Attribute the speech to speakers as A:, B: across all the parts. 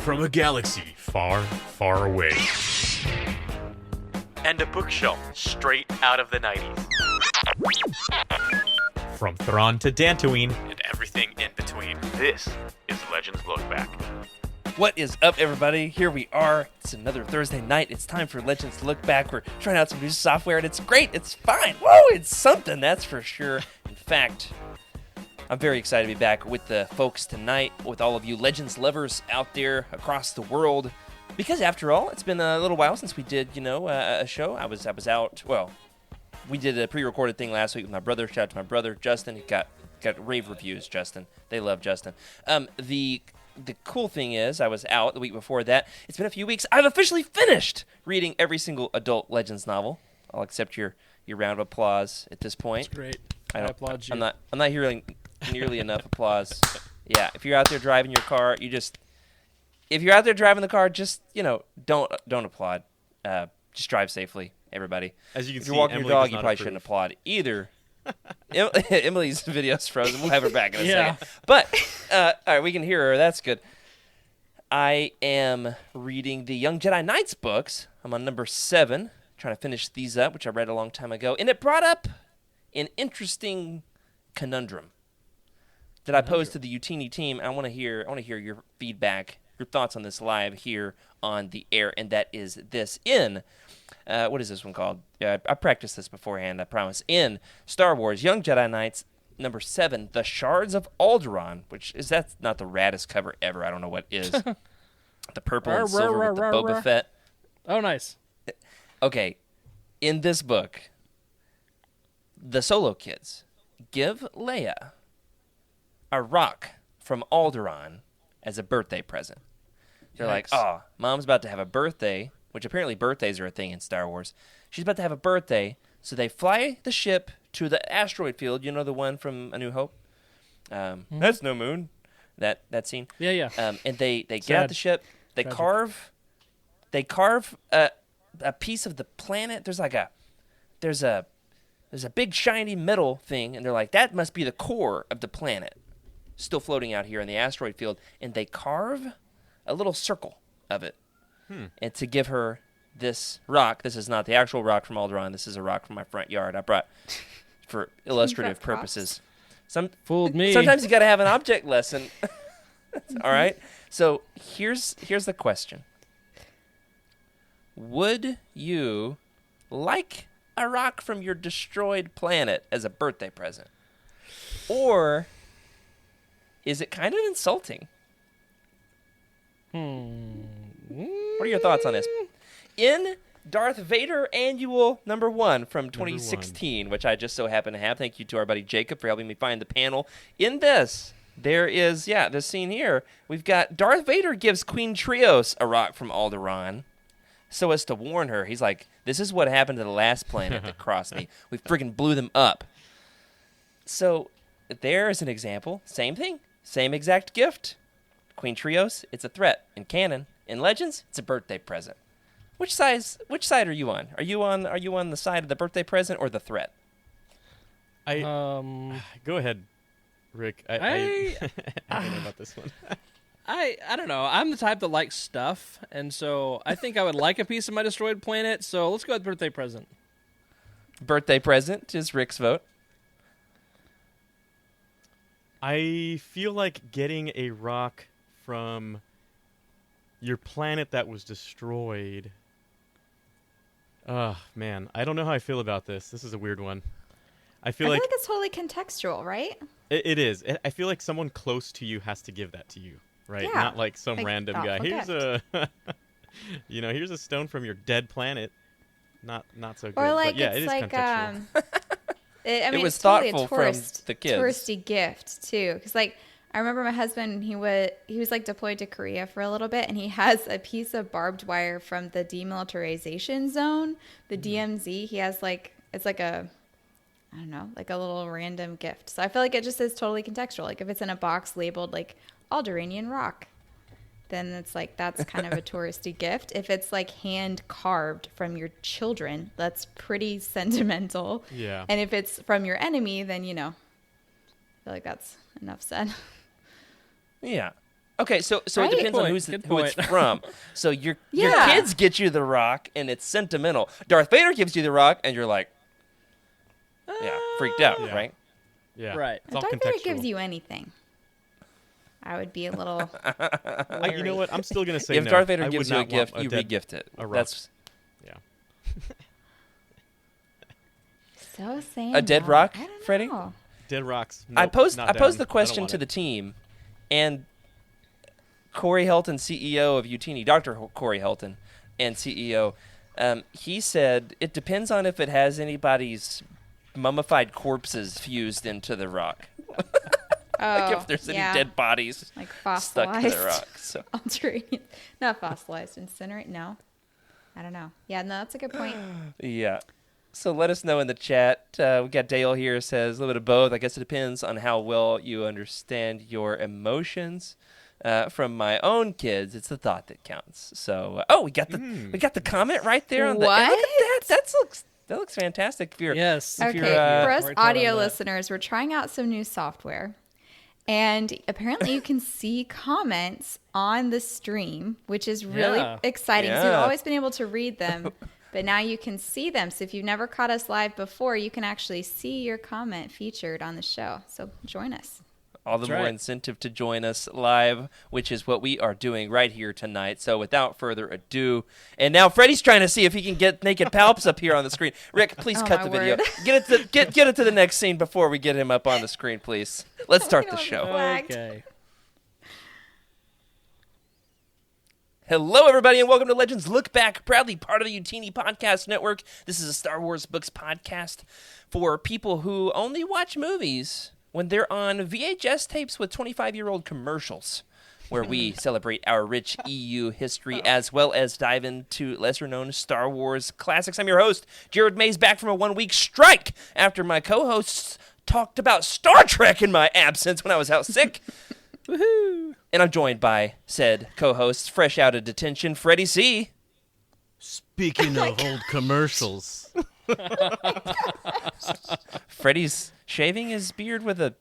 A: from a galaxy far, far away.
B: And a bookshelf straight out of the 90s.
A: From Thrawn to Dantooine
B: And everything in between. This is Legends Look Back.
C: What is up, everybody? Here we are. It's another Thursday night. It's time for Legends to Look Back. We're trying out some new software, and it's great. It's fine. Whoa, it's something, that's for sure. In fact, I'm very excited to be back with the folks tonight, with all of you Legends lovers out there across the world. Because after all, it's been a little while since we did, a show. I was out. Well, we did a pre-recorded thing last week with my brother. Shout out to my brother, Justin. He got rave reviews, Justin. They love Justin. The cool thing is, I was out the week before that. It's been a few weeks. I've officially finished reading every single adult Legends novel. I'll accept your round of applause at this point.
D: That's great. I applaud you.
C: I'm not hearing nearly enough applause. Yeah, if you're out there driving your car, if you're out there driving the car, just don't applaud. Just drive safely, everybody.
A: As you can
C: if
A: see,
C: you're walking
A: Emily
C: your dog,
A: does
C: you
A: not
C: probably
A: approve.
C: shouldn't applaud either. Emily's video's frozen. We'll have her back in a
D: Yeah.
C: second. But all right, we can hear her. That's good. I am reading the Young Jedi Knights books. I'm on number 7, trying to finish these up, which I read a long time ago, and it brought up an interesting conundrum that I posed to the Utini team. I want to hear your feedback, your thoughts on this live here on the air, and that is this. What is this one called? Yeah, I practiced this beforehand, I promise. In Star Wars Young Jedi Knights, number 7, The Shards of Alderaan, that's not the raddest cover ever. I don't know what is. The purple and silver with the Boba Fett.
D: Oh, nice.
C: Okay, in this book, the Solo kids give Leia a rock from Alderaan as a birthday present. They're like, oh, Mom's about to have a birthday, which apparently birthdays are a thing in Star Wars. She's about to have a birthday, so they fly the ship to the asteroid field, the one from A New Hope? That's no moon, that scene.
D: Yeah.
C: And they get out the ship, they carve a piece of the planet. There's a big shiny metal thing, and they're like, that must be the core of the planet, still floating out here in the asteroid field, and they carve a little circle of it. And to give her this rock, this is not the actual rock from Alderaan, this is a rock from my front yard I brought for illustrative purposes.
D: Fooled me.
C: Sometimes you got to have an object lesson. All right? So here's the question. Would you like a rock from your destroyed planet as a birthday present? Or is it kind of insulting? What are your thoughts on this? In Darth Vader Annual number 1 from 2016, which I just so happen to have. Thank you to our buddy Jacob for helping me find the panel. In this, there is, this scene here. We've got Darth Vader gives Queen Trios a rock from Alderaan so as to warn her. He's like, this is what happened to the last planet that crossed me. We friggin' blew them up. So there is an example. Same thing. Same exact gift. Queen Trios, it's a threat. In canon, in Legends, it's a birthday present. Which side are you on? Are you on the side of the birthday present or the threat?
A: Go ahead, Rick. I don't know about this one.
D: I don't know. I'm the type that likes stuff, and so I think I would like a piece of my destroyed planet, so let's go with birthday present.
C: Birthday present is Rick's vote.
A: I feel like getting a rock from your planet that was destroyed. Oh, man. I don't know how I feel about this. This is a weird one. I feel like
E: it's totally contextual, right?
A: it is. I feel like someone close to you has to give that to you, right?
E: Yeah.
A: Not like some random guy. Here's
E: gift.
A: here's a stone from your dead planet. Not so good.
E: Or like
A: but yeah,
E: it's
A: it is
E: like
A: contextual.
C: It was
E: it's totally
C: thoughtful
E: a
C: from the kids.
E: touristy gift too, because I remember my husband, he was deployed to Korea for a little bit, and he has a piece of barbed wire from the demilitarization zone, the DMZ. He has it's like a little random gift. So I feel like it just is totally contextual. Like if it's in a box labeled like Alderanian rock, then it's like that's kind of a touristy gift. If it's like hand carved from your children, that's pretty sentimental.
A: Yeah.
E: And if it's from your enemy, then I feel like that's enough said.
C: Yeah. Okay, so
E: Right.
C: it depends on
D: Good
C: who it's
D: point.
C: from. So your
E: Yeah.
C: kids get you the rock, and it's sentimental. Darth Vader gives you the rock, and you're like, freaked out,
A: Yeah.
C: right?
A: Yeah.
D: Right.
A: It's all
E: Darth Vader
A: contextual.
E: gives you anything. I would be a little.
A: You know what? I'm still gonna say
C: If
A: no.
C: Darth Vader
A: I
C: gives
A: would
C: you a
A: not
C: gift,
A: want
C: you
A: dead-
C: re-gift it.
A: a rock.
C: That's
A: Yeah.
E: So saying
C: A dead
E: that,
C: rock,
E: I don't
C: Freddie?
E: know.
A: Dead rocks.
C: I
A: Nope,
C: posed
A: not
C: I posed
A: down.
C: the
A: I don't
C: question
A: want
C: to
A: it.
C: the team, and Corey Helton, CEO of Utini, Dr. Corey Helton, and CEO, he said it depends on if it has anybody's mummified corpses fused into the rock. Like
E: Oh,
C: if there's
E: yeah.
C: any dead bodies
E: Like
C: stuck to
E: fossilized.
C: the rock. So.
E: Altering. Not fossilized. Incinerate? No. I don't know. Yeah, no, that's a good point.
C: Yeah. So let us know in the chat. We got Dale here says a little bit of both. I guess it depends on how well you understand your emotions. From my own kids, it's the thought that counts. So we got the comment right there on the.
E: What?
C: And look at that. That looks fantastic. If you're,
D: Yes.
C: If
E: Okay,
C: you're,
E: for us
D: Right on
E: audio
D: that.
E: listeners, we're trying out some new software. And apparently you can see comments on the stream, which is really
D: Yeah.
E: exciting. So you've
C: Yeah.
E: always been able to read them, but now you can see them. So if you've never caught us live before, you can actually see your comment featured on the show. So join us.
C: all the
D: That's
C: more
D: right.
C: incentive to join us live, which is what we are doing right here tonight. So without further ado, and now Freddy's trying to see if he can get naked palps up here on the screen. Rick, please
E: Oh,
C: cut
E: my
C: the video.
E: word.
C: Get it to the next scene before we get him up on the screen, please. Let's start the
E: don't
C: show.
E: know. Flagged.
D: Okay.
C: Hello, everybody, and welcome to Legends Look Back, proudly part of the Utini Podcast Network. This is a Star Wars Books podcast for people who only watch movies when they're on VHS tapes with 25-year-old commercials, where we celebrate our rich EU history as well as dive into lesser-known Star Wars classics. I'm your host, Jared Mays, back from a one-week strike after my co-hosts talked about Star Trek in my absence when I was out sick.
D: Woohoo!
C: And I'm joined by said co-hosts, fresh out of detention, Freddy C.
A: Speaking of old commercials,
C: Freddy's shaving his beard with a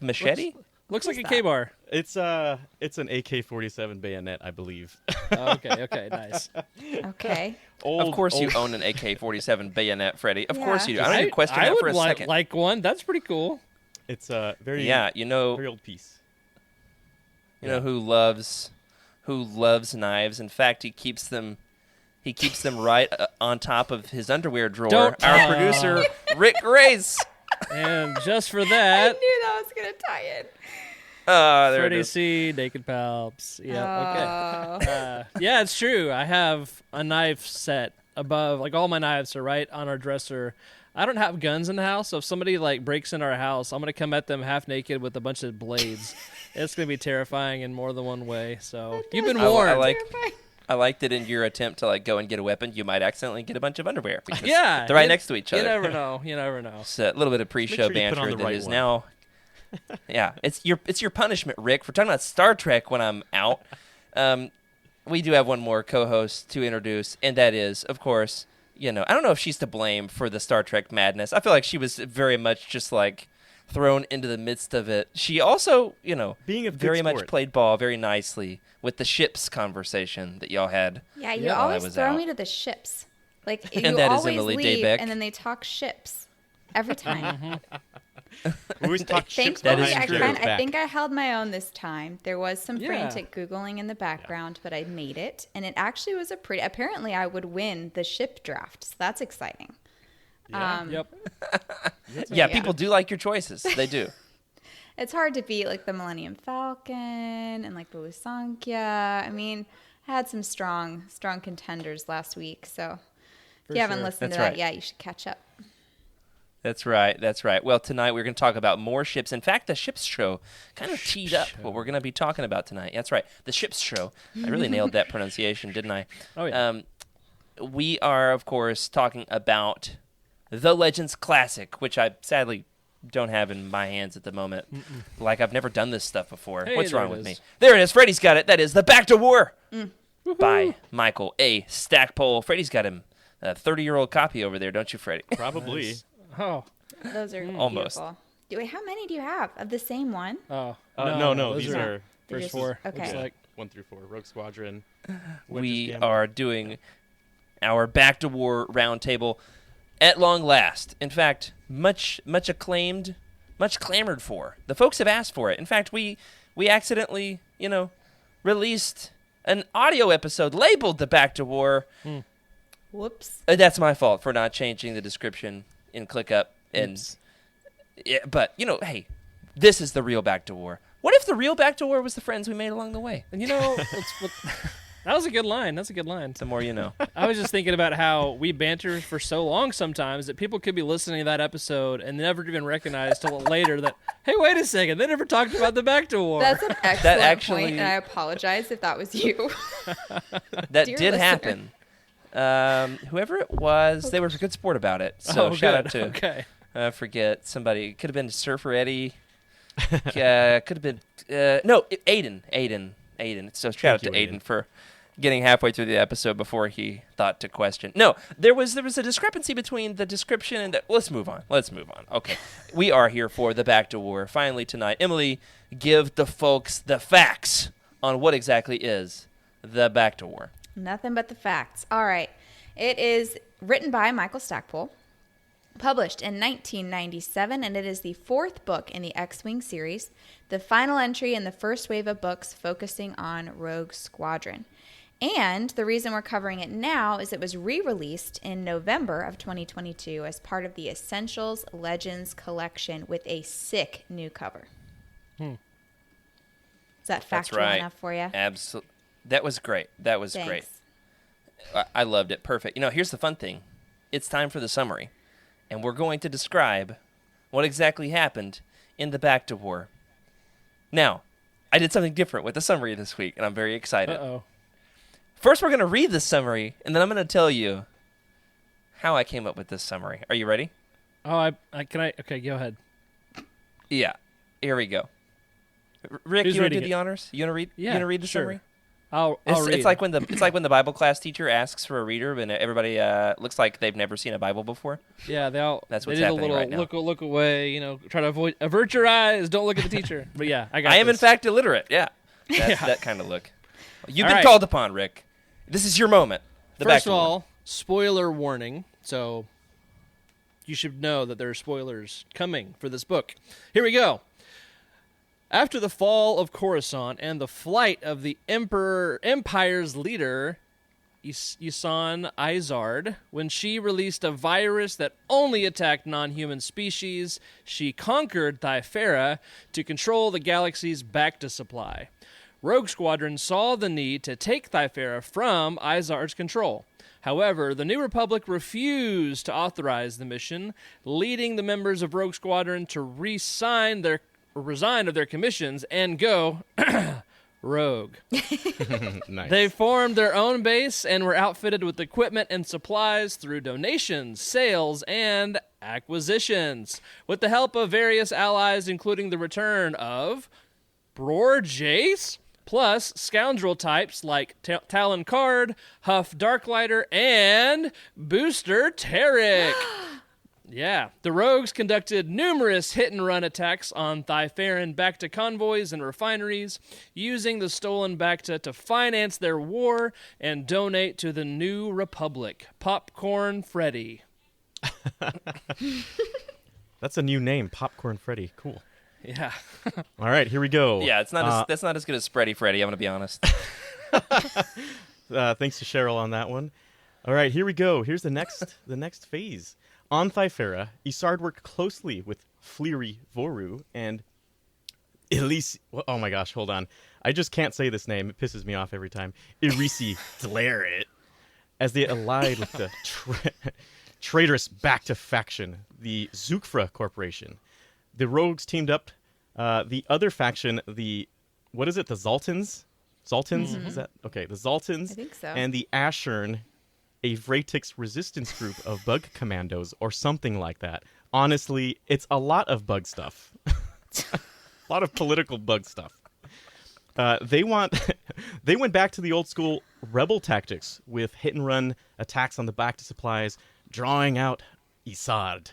C: machete?
D: Looks like a K-bar.
A: it's an AK-47 bayonet, I believe.
D: Okay, nice.
E: Okay.
C: Of course you own an AK-47 bayonet, Freddy. Of course you do. I don't even question
D: I
C: that for
D: would
C: a second.
D: like one. That's pretty cool.
A: It's a very
C: Yeah,
A: very old piece.
C: you know who loves knives. In fact, he keeps them right on top of his underwear drawer.
D: Don't-
C: Our producer, Rick Grace.
D: And just for
E: I
D: that,
E: knew that was going to tie in.
C: There it
D: Freddy
C: is.
D: C, Naked Palps. Yeah, okay.
E: Oh.
D: Yeah, it's true. I have a knife set above, like all my knives are right on our dresser. I don't have guns in the house, so if somebody like breaks in our house, I'm gonna come at them half naked with a bunch of blades. It's gonna be terrifying in more than one way. So you've been
C: I
D: warned.
C: I like that in your attempt to go and get a weapon, you might accidentally get a bunch of underwear because
D: Yeah,
C: they're right
D: you-
C: next to each other.
D: You never know. You never know.
C: It's a little bit of pre-show
A: sure you put on
C: banter
A: the
C: that
A: right
C: is
A: one.
C: now. Yeah, it's your punishment, Rick, for talking about Star Trek when I'm out. We do have one more co-host to introduce, and that is, of course, I don't know if she's to blame for the Star Trek madness. I feel like she was very much just thrown into the midst of it. She also,
A: Being a good
C: very much
A: sport.
C: played ball very nicely with the ships conversation that y'all had.
E: Yeah, you
D: Yeah.
C: While I
E: always
C: was
E: throw
C: out.
E: me to the ships. Like
C: And
E: you
C: that is
E: always
C: Emily
E: leave,
C: Daybeck.
E: and then they talk ships every time.
A: We always talk ships
C: That is
E: Thankfully,
A: behind
C: true.
E: I think I held my own this time. There was some
D: Yeah.
E: frantic googling in the background, but I made it, and it actually was a pretty. Apparently, I would win the ship draft, so that's exciting.
A: Yeah.
D: Yep.
C: Yeah, people do like your choices. They do.
E: It's hard to beat the Millennium Falcon and the Lusankya. I mean, I had some strong contenders last week, so if you haven't
D: sure.
E: listened
C: That's
E: to that
C: right.
E: yet, you should catch up.
C: That's right. Well, tonight we're going to talk about more ships. In fact, the ships show kind of teed up what we're going to be talking about tonight. That's right. The ships show. I really nailed that pronunciation, didn't I?
D: Oh yeah.
C: We are, of course, talking about The Legends Classic, which I sadly don't have in my hands at the moment. I've never done this stuff before.
D: Hey,
C: What's
D: there
C: wrong
D: it
C: with
D: is.
C: me? There it is. Freddy's got it. That is the Bacta War by Michael A. Stackpole. Freddy's got him a 30-year-old copy over there, don't you, Freddy?
A: Probably.
D: Nice. Oh.
E: Those are
C: Almost.
E: beautiful. Wait, how many do you have of the same one?
D: Oh.
A: No,
D: those
A: these are
E: Did
D: First
E: you-
D: four.
E: Okay.
D: Looks like.
A: 1 through 4. Rogue Squadron.
C: We
A: Gambit.
C: are doing our Bacta War Roundtable at long last. In fact, much acclaimed, much clamored for. The folks have asked for it. In fact, we accidentally, released an audio episode labeled the Bacta War.
E: Whoops.
C: That's my fault for not changing the description in ClickUp. And yeah, but hey, this is the real Bacta War. What if the real Bacta War was the friends we made along the way?
D: And that was a good line. That's a good line.
C: The more you know.
D: I was just thinking about how we banter for so long sometimes that people could be listening to that episode and never even recognize till later that, hey, wait a second, they never talked about the Bacta War.
E: That's an excellent
C: actually-
E: point, and I apologize if that was you.
C: That
E: Dear
C: did
E: listener.
C: happen. Whoever it was, they were a good sport about it. So shout out to
D: Okay.
C: forget somebody. Could have been Surfer Eddie. Could have been Aiden. So shout out to
A: Thank you,
C: Aiden for getting halfway through the episode before he thought to question. No, there was a discrepancy between the description and let's move on. Okay, we are here for the Bacta War finally tonight. Emily, give the folks the facts on what exactly is the Bacta War.
E: Nothing but the facts. All right. It is written by Michael Stackpole, published in 1997, and it is the 4th book in the X-Wing series, the final entry in the first wave of books focusing on Rogue Squadron. And the reason we're covering it now is it was re-released in November of 2022 as part of the Essentials Legends collection with a sick new cover. Is that
C: That's
E: factual
C: right.
E: enough for you?
C: Absolutely. That was great. That was great. I loved it. Perfect. Here's the fun thing. It's time for the summary. And we're going to describe what exactly happened in the Bacta War. Now, I did something different with the summary this week, and I'm very excited.
D: Uh-oh.
C: First, we're going to read the summary, and then I'm going to tell you how I came up with this summary. Are you ready?
D: Oh, okay, go ahead.
C: Yeah. Here we go. Rick,
D: Who's
C: you want to
D: reading
C: do
D: it?
C: the honors? You want to read?
D: Yeah,
C: You want to read the
D: sure.
C: summary?
D: I'll read.
C: It's like when the Bible class teacher asks for a reader, and everybody looks like they've never seen a Bible before.
D: Yeah,
C: That's
D: they
C: what's
D: did a
C: happening
D: little
C: right now.
D: look away, try to avert your eyes, don't look at the teacher. But yeah, I got
C: I am in
D: this.
C: fact illiterate. Yeah, that's
D: Yeah.
C: that kind of look. You've
D: All
C: been
D: right.
C: called upon, Rick. This is your moment. The
D: First
C: Bacta
D: of
C: War.
D: all, spoiler warning. So you should know that there are spoilers coming for this book. Here we go. After the fall of Coruscant and the flight of the Empire's leader, Yusan Izard, when she released a virus that only attacked non-human species, she conquered Thyfera to control the galaxy's Bacta supply. Rogue Squadron saw the need to take Thyfera from Izard's control. However, the New Republic refused to authorize the mission, leading the members of Rogue Squadron to resign of their commissions and go rogue.
A: Nice.
D: They formed their own base and were outfitted with equipment and supplies through donations, sales, and acquisitions, with the help of various allies, including the return of Bror Jace, plus scoundrel types like Talon Card, Huff Darklighter, and Booster Tarek. Yeah, the Rogues conducted numerous hit-and-run attacks on Thyferan Bacta convoys and refineries, using the stolen Bacta to finance their war and donate to the New Republic. Popcorn Freddy.
A: That's a new name, Popcorn Freddy. Cool.
D: Yeah.
A: All right, here we go.
C: Yeah, that's not as good as Spready Freddy. I'm gonna be honest.
A: Thanks to Cheryl on that one. All right, here we go. Here's the next phase. On Thyfera, Isard worked closely with Fleary Voru and Elise. Oh my gosh, hold on. I just can't say this name. It pisses me off every time. Irisi Dlaret, as they allied with the traitorous Bacta faction, the Zukfra Corporation. The Rogues teamed up. The other faction, what is it? The Zoltans? Zoltans? Is that okay? The Zoltans.
E: I think so.
A: And the Ashern, a Vratix resistance group of bug commandos or something like that. Honestly, it's a lot of bug stuff. A lot of political bug stuff. They went back to the old school rebel tactics with hit and run attacks on the Bacta supplies, drawing out Isard.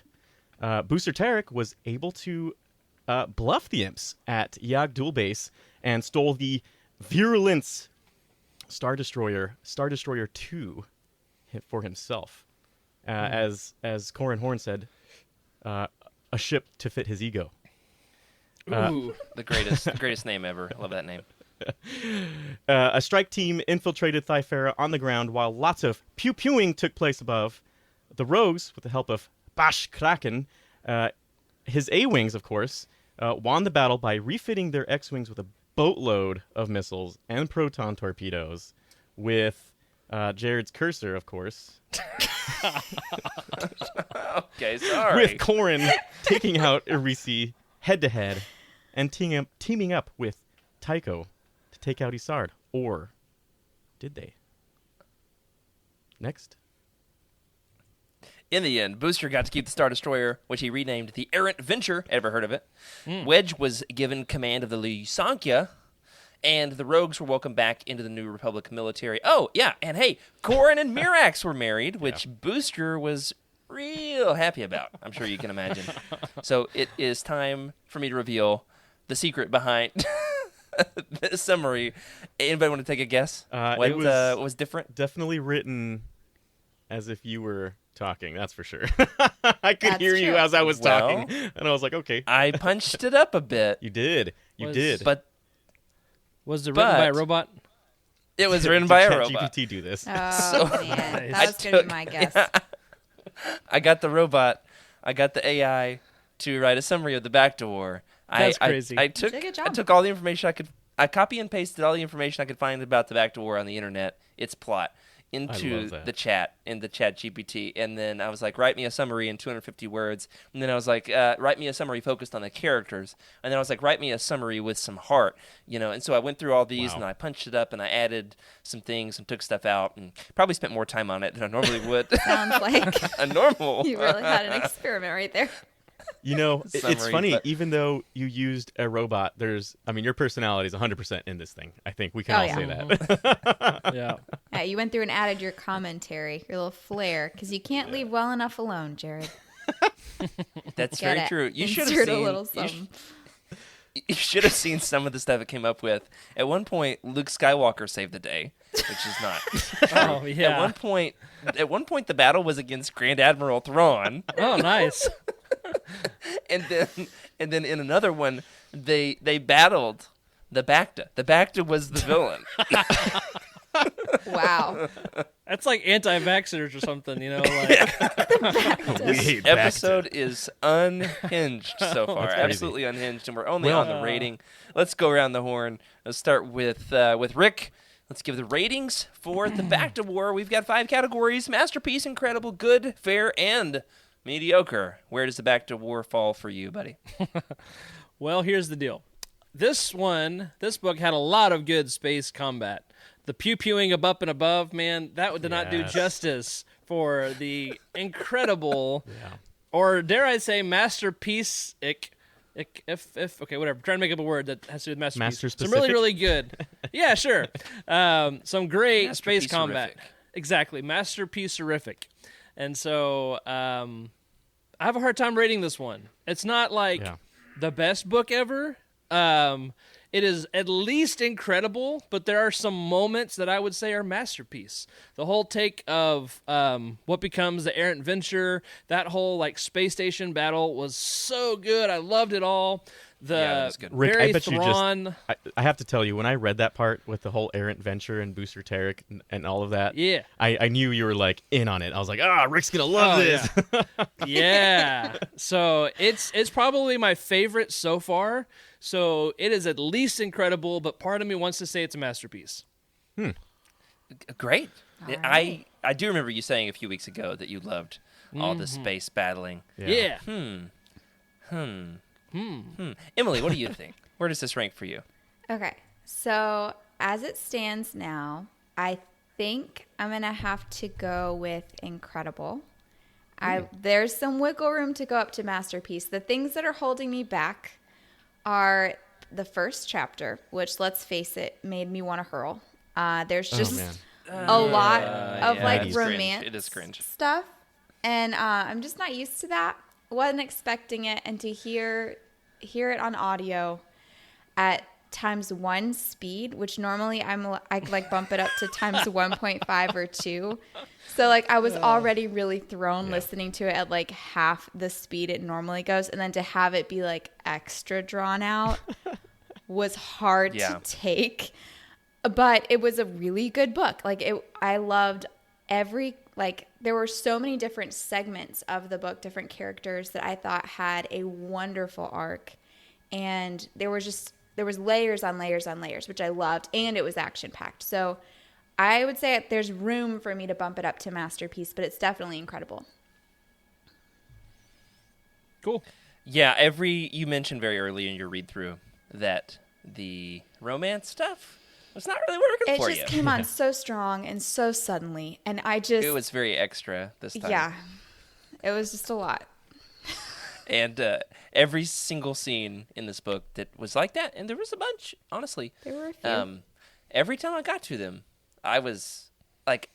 A: Booster Tarek was able to bluffed the imps at Yag Dual Base and stole the Virulence Star Destroyer 2 for himself. As Corin Horn said, a ship to fit his ego.
C: Ooh, the greatest name ever. I love that name.
A: A strike team infiltrated Thyfera on the ground while lots of pew-pewing took place above. The Rogues, with the help of Bash Kraken, his A-Wings, of course, won the battle by refitting their X-Wings with a boatload of missiles and proton torpedoes, with Jared's cursor, of course.
C: Okay, sorry.
A: With Corin taking out Irisi head-to-head and teaming up with Tycho to take out Isard. Or did they? Next.
C: In the end, Booster got to keep the Star Destroyer, which he renamed the Errant Venture. Ever heard of it? Wedge was given command of the Lysankya, and the Rogues were welcomed back into the New Republic military. Oh, yeah, and hey, Corin and Mirax were married, which Booster was real happy about. I'm sure you can imagine. So it is time for me to reveal the secret behind the summary. Anybody want to take a guess? What was different?
A: Definitely written as if you were talking, that's for sure. I could hear you
E: true.
A: as I was talking, and I was like, okay.
C: I punched it up a bit.
A: You did. You did.
C: But
D: Was it written by a robot?
C: it was written by a
A: Did
C: robot.
A: ChatGPT do this?
E: Oh, man. That was going to be my guess.
C: I got the robot. I got the AI to write a summary of the Bacta War.
D: That's crazy.
C: I
E: You
C: took
E: did a good job.
C: I took all the information I could. I copy and pasted all the information I could find about the Bacta War on the internet, its plot, into
A: that.
C: the chat GPT, and then I was like, write me a summary in 250 words, and then I was like, write me a summary focused on the characters, and then I was like, write me a summary with some heart, and so I went through all these,
A: Wow.
C: and I punched it up, and I added some things and took stuff out, and probably spent more time on it than I normally would.
E: Sounds like
C: A normal.
E: you really had an experiment right there.
A: You know, it's
C: Summary,
A: funny,
C: but-
A: even though you used a robot, your personality is 100% in this thing. I think we can all
E: yeah.
A: say that.
D: Yeah.
E: Yeah, you went through and added your commentary, your little flair, because you can't leave well enough alone, Jared.
C: That's
E: Get
C: very
E: it.
C: true. You should have
E: Insert
C: seen.
E: a little
C: you sh-
E: something.
C: You should have seen some of the stuff it came up with. At one point, Luke Skywalker saved the day, which is not.
D: Oh, yeah.
C: At one point, the battle was against Grand Admiral Thrawn,
D: Oh, nice.
C: and then in another one, they battled the Bacta. The Bacta was the villain.
E: Wow.
D: That's like anti-vaxxers or something, Like,
A: We hate
C: Episode is unhinged so far,
A: That's crazy.
C: absolutely unhinged, and we're only on the rating. Let's go around the horn. Let's start with Rick. Let's give the ratings for the Bacta War. We've got 5 categories: masterpiece, incredible, good, fair, and mediocre. Where does the Bacta War fall for you, buddy?
D: well, here's the deal. This book had a lot of good space combat. The pew-pewing up and above, man, that did not do
A: Yes.
D: justice for the incredible, or dare I say, masterpiece. Okay, whatever. I'm trying to make up a word that has to do with masterpiece.
A: Master
D: Some
A: specific?
D: really, really good. Yeah, sure. Some great space combat.
C: Masterpiece-erific.
D: Exactly, masterpiece-erific. And so I have a hard time rating this one. It's not like the best book ever. It is at least incredible, but there are some moments that I would say are masterpiece. The whole take of what becomes the Errant Venture, that whole space station battle was so good. I loved it all.
C: that was good.
A: Rick,
D: Barry
A: I bet
D: Thrawn,
A: you just... I have to tell you, when I read that part with the whole Errant Venture and Booster Tarek and all of that,
D: Yeah.
A: I knew you were in on it. I was like, Rick's going to love this.
D: Yeah. So it's probably my favorite so far. So it is at least incredible, but part of me wants to say it's a masterpiece.
C: Great.
E: All right.
C: I do remember you saying a few weeks ago that you loved all the space battling.
D: Yeah.
C: Emily, what do you think? Where does this rank for you?
E: Okay, so as it stands now, I think I'm going to have to go with incredible. There's some wiggle room to go up to masterpiece. The things that are holding me back are the first chapter, which, let's face it, made me want to hurl. There's just a lot of
C: it is cringe.
E: romance
C: It is cringe.
E: stuff, and I'm just not used to that. Wasn't expecting it, and to hear hear it on audio at ×1 speed, which normally I like bump it up to ×1.5 or 2. So like I was already really thrown listening to it at like half the speed it normally goes, and then to have it be like extra drawn out was hard to take. But it was a really good book. Like I loved there were so many different segments of the book, different characters that I thought had a wonderful arc, and there was layers on layers on layers, which I loved, and it was action-packed. So I would say there's room for me to bump it up to masterpiece, but it's definitely incredible.
D: Cool.
C: Yeah, you mentioned very early in your read-through that the romance stuff was not really working for you.
E: It just came on so strong and so suddenly, and
C: it was very extra this time.
E: Yeah, it was just a lot.
C: And every single scene in this book that was like that, and there was a bunch, honestly.
E: There were a few.
C: Every time I got to them, I was like,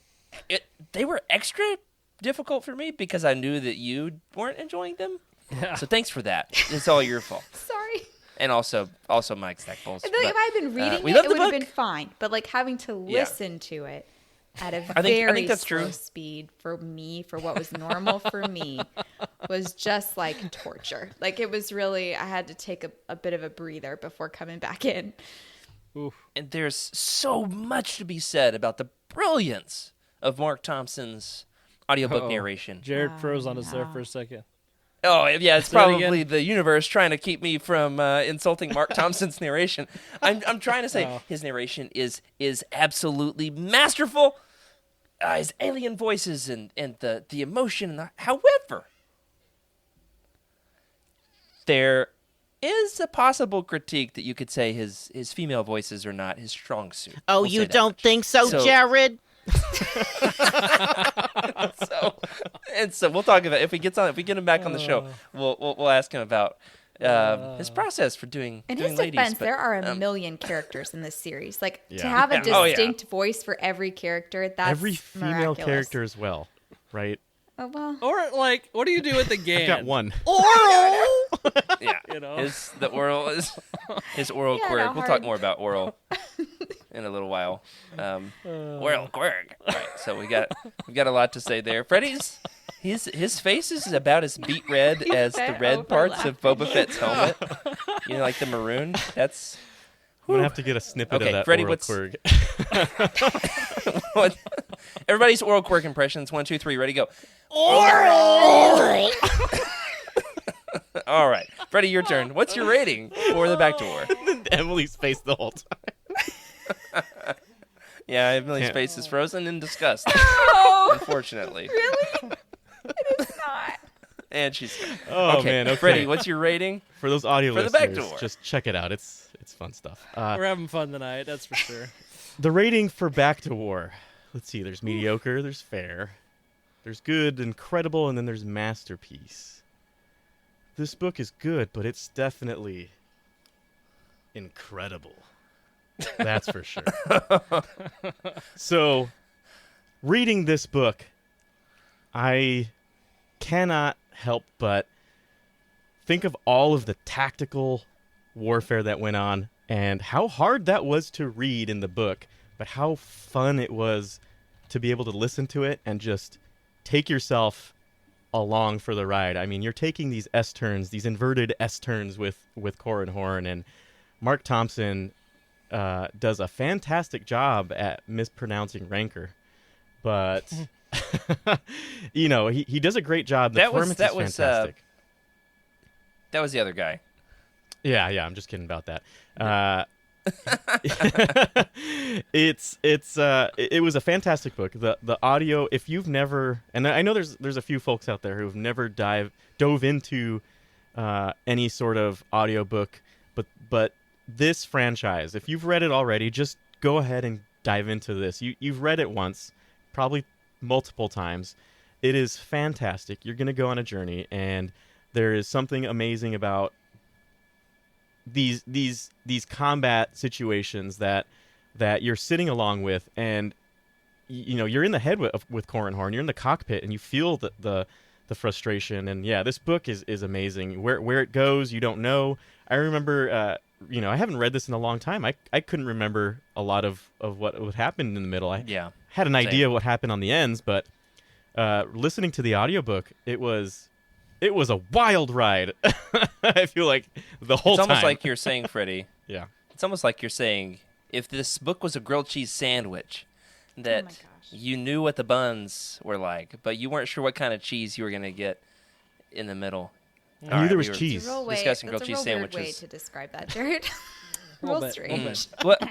C: they were extra difficult for me because I knew that you weren't enjoying them.
D: Yeah.
C: So thanks for that. It's all your fault.
E: Sorry.
C: And also Mike Stackpole's.
E: I feel like if I had been reading it would have been fine. But like having to listen to it at a
C: I
E: very
C: think that's
E: slow
C: true.
E: speed for what was normal for me, was just like torture. Like it was really, I had to take a bit of a breather before coming back in.
D: Oof.
C: And there's so much to be said about the brilliance of Mark Thompson's audiobook narration.
D: Jared froze on us there for a second.
C: Oh, yeah, it's
D: Say it
C: probably
D: again.
C: the universe trying to keep me from insulting Mark Thompson's narration. I'm trying to say his narration is absolutely masterful. His alien voices and the emotion. However, there is a possible critique that you could say his female voices are not his strong suit.
F: Oh,
C: We'll say
F: you
C: that
F: don't
C: much.
F: think so, Jared?
C: So we'll talk about if we get him back on the show. We'll ask him about his process for doing
E: In
C: doing
E: his
C: ladies.
E: defense,
C: but,
E: there are a million characters in this series. Like to
A: Yeah.
E: have a
C: Oh, yeah.
E: distinct voice for every character, that's
A: Every female
E: miraculous.
A: character as well, right?
E: Oh, well,
D: Or like, what do you do with the game?
A: I've got one.
C: yeah,
D: You know?
C: his oral
E: Yeah,
C: quirk.
E: no
C: We'll talk
E: hard.
C: more about oral in a little while. Oral quirk. All right, so we've got a lot to say there. Freddy's his face is about as beat red as the
E: They're
C: red parts of Boba Fett's helmet. You know, like the maroon. That's
A: I'm gonna have to get a snippet
C: Okay,
A: of that
C: Freddy,
A: oral
C: what's-
A: quirk.
C: what. Everybody's oral quirk impressions. 1, 2, 3. Ready, go.
F: Oral!
C: All right, Freddy, your turn. What's your rating for the Bacta War?
A: Emily's face the whole time.
C: Yeah, Emily's
A: Can't-
C: face is frozen in disgust.
E: Oh,
C: Unfortunately.
E: really? It is not.
C: And she's
A: Oh
C: okay.
A: man, okay.
C: Freddie, what's your rating?
A: For those audio
C: For the
A: listeners,
C: Bacta War.
A: just check it out. It's fun stuff.
D: We're having fun tonight, that's for sure.
A: The rating for Bacta War. Let's see. There's mediocre. There's fair. There's good, incredible, and then there's masterpiece. This book is good, but it's definitely incredible. That's for sure. So, reading this book, I cannot help but think of all of the tactical warfare that went on and how hard that was to read in the book, but how fun it was to be able to listen to it and just take yourself along for the ride. I mean, you're taking these S-turns, these inverted S-turns with Corin Horn, and Mark Thompson does a fantastic job at mispronouncing Rancor. But, you know, he does a great job. The performance is fantastic.
C: That was the other guy.
A: Yeah, I'm just kidding about that. It was a fantastic book. The audio, if you've never, and I know there's a few folks out there who've never dove into any sort of audiobook, but this franchise, if you've read it already, just go ahead and dive into this. You've read it once, probably multiple times. It is fantastic. You're going to go on a journey, and there is something amazing about these combat situations that you're sitting along with, and you know, you're in the head with Corin Horn, you're in the cockpit, and you feel the the frustration. And yeah, this book is amazing. Where it goes, you don't know. I remember, I haven't read this in a long time. I couldn't remember a lot of what would happen in the middle. I had an idea what happened on the ends, but listening to the audiobook, it was a wild ride. I feel like the whole time.
C: It's almost like you're saying, Freddy.
A: Yeah.
C: It's almost like you're saying, if this book was a grilled cheese sandwich, that you knew what the buns were like, but you weren't sure what kind of cheese you were going to get in the middle.
A: I knew there was cheese.
C: Discussing grilled cheese
E: Weird way
C: sandwiches.
E: to describe that, Jared. Real strange.
C: What?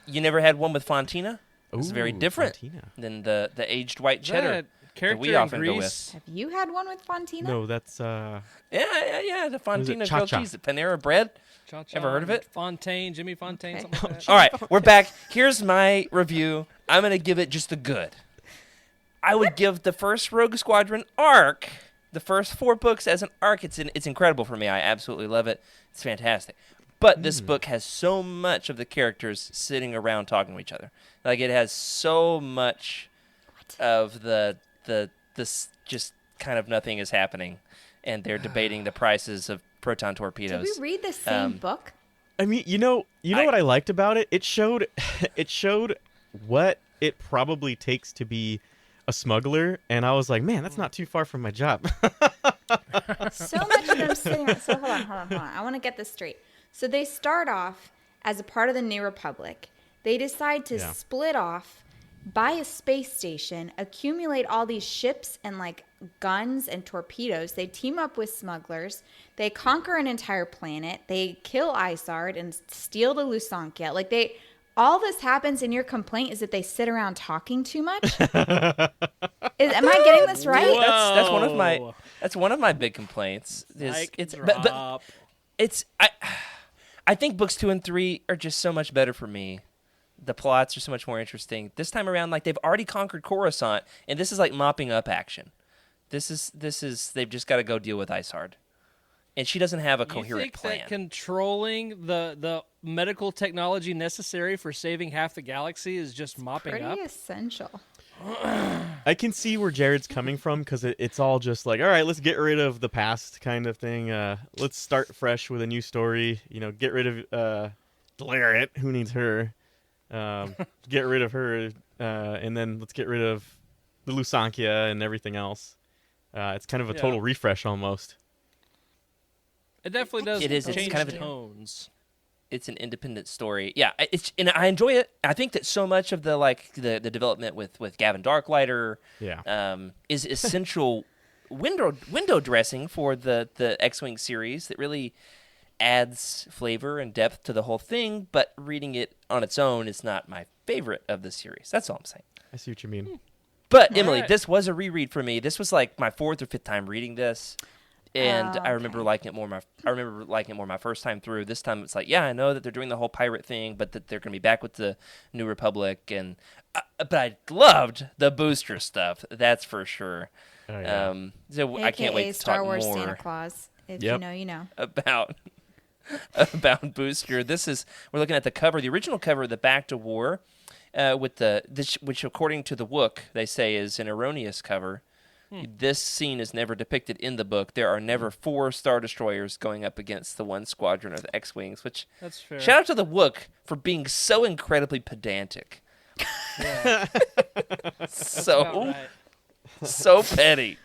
C: You never had one with Fontina? It's very
A: Ooh,
C: different
A: Fontina.
C: than the aged white cheddar
D: That character
C: we
D: in
C: often go with.
D: Greece.
E: Have you had one with Fontina?
A: No, that's
C: Yeah, the Fontina grilled
A: Cha-cha?
C: cheese, the Panera bread.
D: Cha-cha,
C: Ever heard of it?
D: Fontaine, Jimmy Fontaine, something like that.
C: All right, we're back. Here's my review. I'm going to give it just a good. I would give the first Rogue Squadron arc, the first 4 books as an arc. It's incredible for me. I absolutely love it. It's fantastic. But this book has so much of the characters sitting around talking to each other. Like, it has so much of this just kind of nothing is happening, and they're debating the prices of proton torpedoes.
E: Did we read the same book?
A: I mean, you know what I liked about it? It showed what it probably takes to be a smuggler, and I was like, man, that's not too far from my job.
E: So much of them sitting around. So hold on. I want to get this straight. So they start off as a part of the New Republic. They decide to split off, buy a space station, accumulate all these ships and like guns and torpedoes. They team up with smugglers. They conquer an entire planet. They kill Isard and steal the Lusankia. Like all this happens, and your complaint is that they sit around talking too much. Am I getting this right?
C: That's one of my big complaints. I think books 2 and 3 are just so much better for me. The plots are so much more interesting. This time around, like, they've already conquered Coruscant, and this is like mopping up action. This is they've just got to go deal with Isard. And she doesn't have a coherent plan.
D: That controlling the medical technology necessary for saving half the galaxy is just mopping up?
E: Pretty essential.
A: I can see where Jared's coming from, because it's all just like, all right, let's get rid of the past kind of thing. Let's start fresh with a new story. Get rid of Dlaret. Who needs her? Get rid of her, and then let's get rid of the Lusankia and everything else. It's kind of a total refresh almost.
D: It definitely does.
C: It is.
D: Change
C: It's kind of
D: tones.
C: It's an independent story. Yeah, and I enjoy it. I think that so much of the development with Gavin Darklighter is essential window dressing for the X-Wing series that really adds flavor and depth to the whole thing, but reading it on its own is not my favorite of the series. That's all I'm saying.
A: I see what you mean.
C: But Emily,
D: right.
C: this was a reread for me. This was like my 4th or 5th time reading this. And I remember liking it more. My first time through. This time it's like, yeah, I know that they're doing the whole pirate thing, but that they're going to be back with the New Republic. And but I loved the booster stuff. That's for sure.
A: Oh, yeah.
C: So I can't wait to
E: Star
C: talk
E: Wars
C: more
E: Santa Claus. If you know, you know.
C: About Booster. We're looking at the cover, the original cover of the Bacta War, which according to the Wook they say is an erroneous cover. This scene is never depicted in the book. There are never 4 Star Destroyers going up against the 1 squadron of the X-Wings, which,
D: that's fair.
C: Shout out to the Wook for being so incredibly pedantic.
D: Yeah.
C: So petty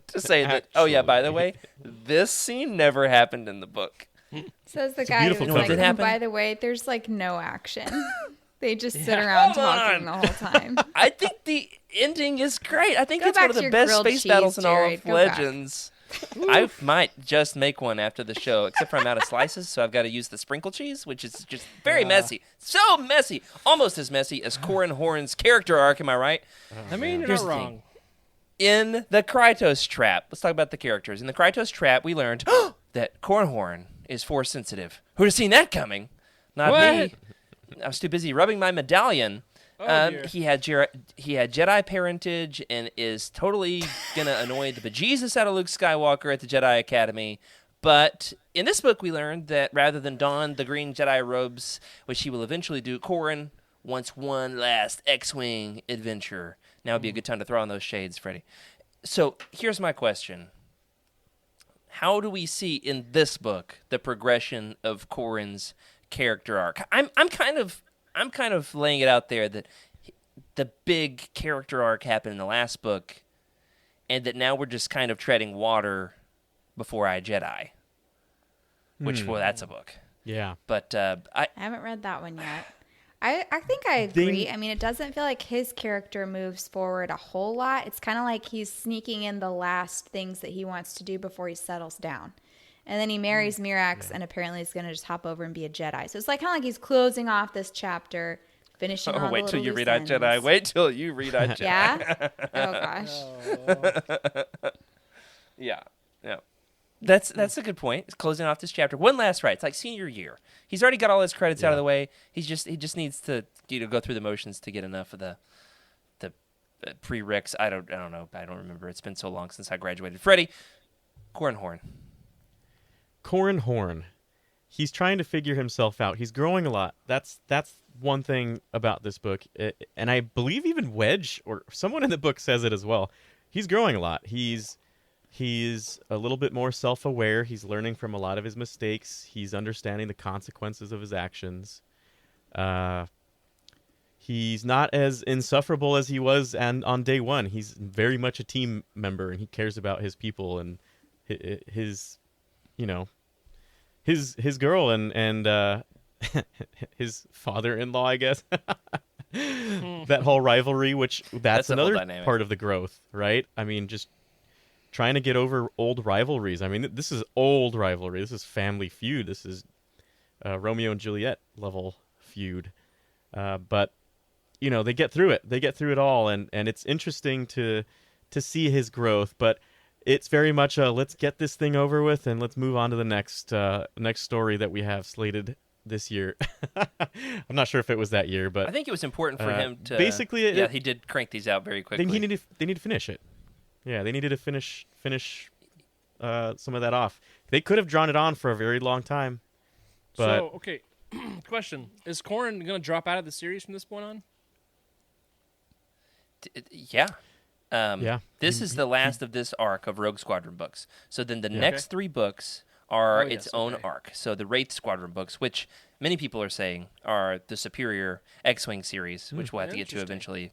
C: to say that, oh yeah, by the way, this scene never happened in the book.
E: Says the guy who's
A: beautiful
E: like,
C: cover.
E: oh, by the way, there's like no action. They just sit around talking the whole time.
C: I think the ending is great. I think
E: Go
C: it's one
E: back
C: of
E: to
C: the
E: your
C: best
E: grilled
C: space
E: cheese,
C: battles in all
E: Jared.
C: of
E: Go back.
C: Legends. I might just make one after the show, except for I'm out of slices, so I've got to use the sprinkle cheese, which is just very messy. So messy. Almost as messy as Corin Horn's character arc, am I right?
D: I mean, you're
C: Here's
D: not
C: the thing.
D: wrong.
C: In the Krytos trap, let's talk about the characters. In the Krytos trap, we learned that Corin Horn is Force sensitive. Who'd have seen that coming? Not me. I was too busy rubbing my medallion.
D: Dear.
C: He had Jedi parentage and is totally gonna annoy the bejesus out of Luke Skywalker at the Jedi Academy. But in this book, we learned that rather than don the green Jedi robes, which he will eventually do, Corin wants one last X-Wing adventure. Now would be a good time to throw on those shades, Freddy. So here's my question. How do we see in this book the progression of Corrin's character arc? I'm kind of laying it out there that the big character arc happened in the last book, and that now we're just kind of treading water before I Jedi. Which, well, that's a book.
A: Yeah.
C: But
E: I haven't read that one yet. I think I agree. I mean, it doesn't feel like his character moves forward a whole lot. It's kind of like he's sneaking in the last things that he wants to do before he settles down. And then he marries Mirax, and apparently he's going to just hop over and be a Jedi. So it's like kind of like he's closing off this chapter, finishing all the
C: wait till
E: little
C: you
E: loose
C: read I
E: ends.
C: Jedi. Wait till you read I Jedi.
E: Yeah? Oh, gosh.
C: Yeah. That's a good point. It's closing off this chapter. One last ride. It's like senior year. He's already got all his credits out of the way. He just needs to go through the motions to get enough of the prereqs. I don't know. I don't remember. It's been so long since I graduated. Freddy, Corran Horn.
A: Corran Horn. He's trying to figure himself out. He's growing a lot. That's one thing about this book. And I believe even Wedge or someone in the book says it as well. He's growing a lot. He's a little bit more self-aware. He's learning from a lot of his mistakes. He's understanding the consequences of his actions. He's not as insufferable as he was on day one. He's very much a team member, and he cares about his people and his girl and his father-in-law, I guess. That whole rivalry, which that's
C: the whole
A: another
C: dynamic.
A: part of the growth, right? I mean, just trying to get over old rivalries. I mean, this is old rivalry. This is family feud. This is Romeo and Juliet level feud. But they get through it. They get through it all, and it's interesting to see his growth. But it's very much a let's get this thing over with and let's move on to the next story that we have slated this year. I'm not sure if it was that year, but
C: I think it was important for him to
A: basically.
C: He did crank these out very quickly.
A: They need to finish it. Yeah, they needed to finish some of that off. They could have drawn it on for a very long time. But
D: So, okay, question. Is Corran going to drop out of the series from this point on?
C: Yeah.
A: Yeah.
C: This is the last of this arc of Rogue Squadron books. So then the next three books are its own arc. So the Wraith Squadron books, which many people are saying are the superior X-Wing series, which we'll have to get to eventually.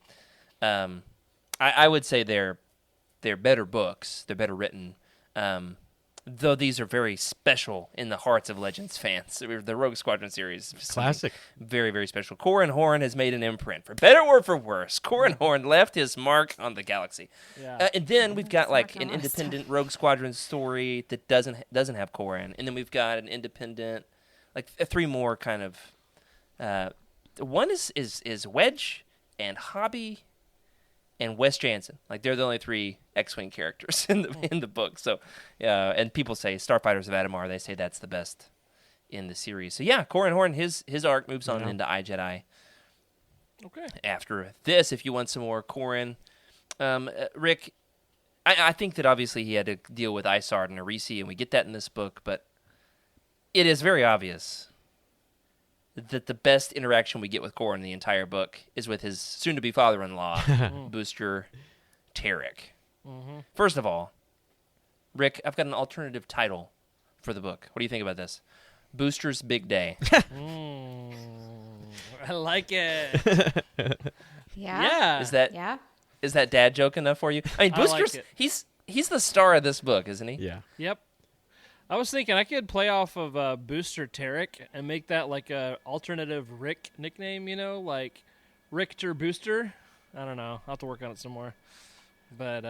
C: I would say they're better books. They're better written. Though these are very special in the hearts of Legends fans. The Rogue Squadron series is
A: classic.
C: Very, very special. Corran Horn has made an imprint. For better or for worse, Corran Horn left his mark on the galaxy.
D: Yeah.
C: And then we've got like an
E: gonna last.
C: independent Rogue Squadron story that doesn't have Corran. And then we've got an independent, like three more kind of. One is Wedge and Hobby and Wes Jansen. Like they're the only three X-Wing characters in the book. So, and people say Starfighters of Adamar. They say that's the best in the series. So yeah, Corran Horn, his arc moves on into I Jedi.
D: Okay.
C: After this, if you want some more Corran, Rick, I think that obviously he had to deal with Isard and Arisi, and we get that in this book. But it is very obvious that the best interaction we get with Corran in the entire book is with his soon-to-be father-in-law, Booster Tarek.
D: Mm-hmm.
C: First of all, Rick, I've got an alternative title for the book. What do you think about this? Booster's Big Day.
D: I like it.
E: Yeah.
C: Is that
E: Yeah.
C: is that dad joke enough for you? I mean,
D: I like
C: Booster's
D: it.
C: he's the star of this book, isn't he?
A: Yeah.
D: Yep. I was thinking I could play off of Booster Tarek and make that like a alternative Rick nickname, like Richter Booster. I don't know. I'll have to work on it some more. But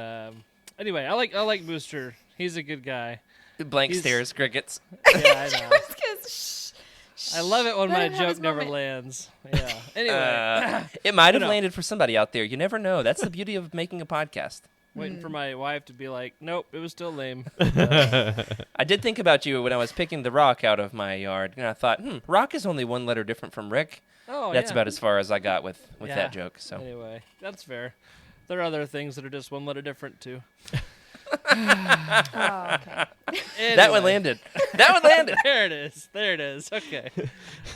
D: anyway, I like Booster. He's a good guy.
C: Blank
D: He's-
C: stares, crickets.
D: Yeah, I know.
E: Shh.
D: I love it when
E: Let
D: my
E: him have his
D: joke never
E: moment.
D: lands. Yeah. Anyway,
C: It might have
D: No.
C: landed for somebody out there. You never know. That's the beauty of making a podcast.
D: waiting for my wife to be like, nope, it was still lame.
C: I did think about you when I was picking the rock out of my yard, and I thought, rock is only one letter different from Rick.
D: Oh,
C: That's
D: yeah.
C: about as far as I got with
D: Yeah.
C: that joke. So
D: Anyway, that's fair. There are other things that are just one letter different, too.
E: Oh, okay.
C: that one landed. That one landed.
D: There it is. Okay.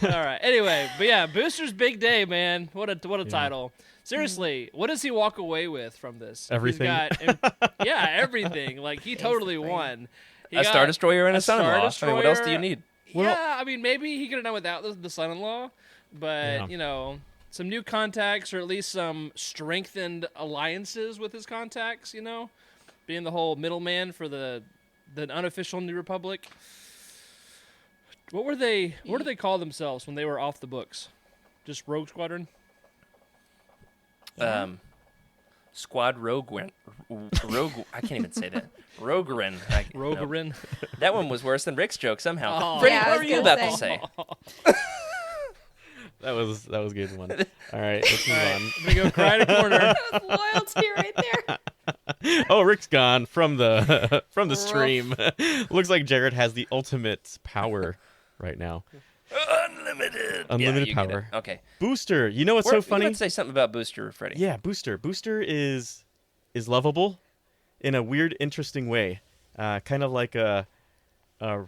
D: All right. Anyway, but yeah, Booster's Big Day, man. What a title. Seriously, what does he walk away with from this?
A: Everything.
D: Yeah, everything. Like, he totally
E: Basically.
D: won. He
C: A
D: got
C: Star Destroyer and a
D: Star
C: son-in-law. I mean, what else do you
D: Destroyer.
C: need?
D: Yeah, I mean, maybe he could have done without the son-in-law, but,
A: Yeah.
D: some new contacts or at least some strengthened alliances with his contacts, being the whole middleman for the unofficial New Republic. What did they call themselves when they were off the books? Just Rogue Squadron?
C: Squad Rogue. I can't even say that. Rogerin.
D: Rogerin?
C: That one was worse than Rick's joke somehow.
D: Oh.
C: Freddy,
E: Yeah, I
C: what
E: was
C: were you
E: gonna
C: about to
E: say.
C: say?
A: That was a good one. All right, let's move on.
D: I'm going to go cry in a corner.
E: That was loyalty right there.
A: Oh, Rick's gone from the stream. Looks like Jared has the ultimate power right now.
C: Unlimited.
A: Unlimited
C: Yeah, you get
A: power.
C: it. Okay.
A: Booster, you know what's
C: We're
A: so funny?
C: Let's say something about Booster, Freddy.
A: Yeah, Booster. Booster is lovable in a weird, interesting way. Kind of like a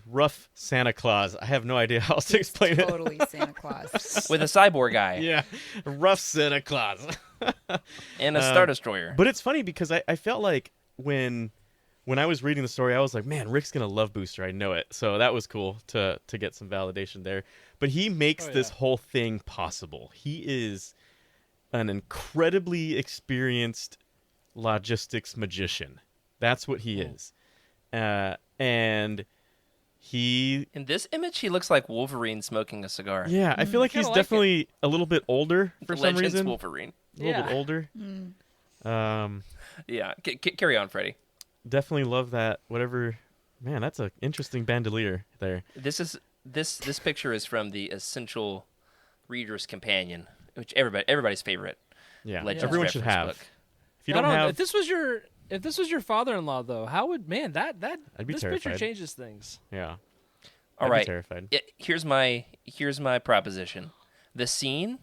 A: rough Santa Claus. I have no idea how else to explain it.
E: Totally Santa Claus.
C: With a cyborg guy
A: Yeah, rough Santa Claus.
C: and a Star Destroyer.
A: But it's funny because I felt like when I was reading the story, I was like, man, Rick's gonna love Booster. I know it. So that was cool to get some validation there. But he makes this whole thing possible. He is an incredibly experienced logistics magician. That's what he is. And he...
C: In this image, he looks like Wolverine smoking a cigar.
A: Yeah, I feel like he's
D: kinda like
A: definitely a little bit older for some
C: Legends
A: reason.
C: Wolverine.
A: A little bit
D: Yeah.
A: older.
C: Yeah. Carry on, Freddy.
A: Definitely love that. Whatever. Man, that's an interesting bandolier there.
C: This picture is from the Essential Reader's Companion, which everybody's favorite.
A: Yeah,
C: Legends
A: everyone should
C: reference
A: have.
C: book.
A: If you don't have,
D: If this was your father-in-law, though, how would that
A: I'd be
D: this picture
A: terrified.
D: changes things.
A: yeah,
C: All
A: I'd
C: right.
A: be terrified.
C: Here's my proposition. The scene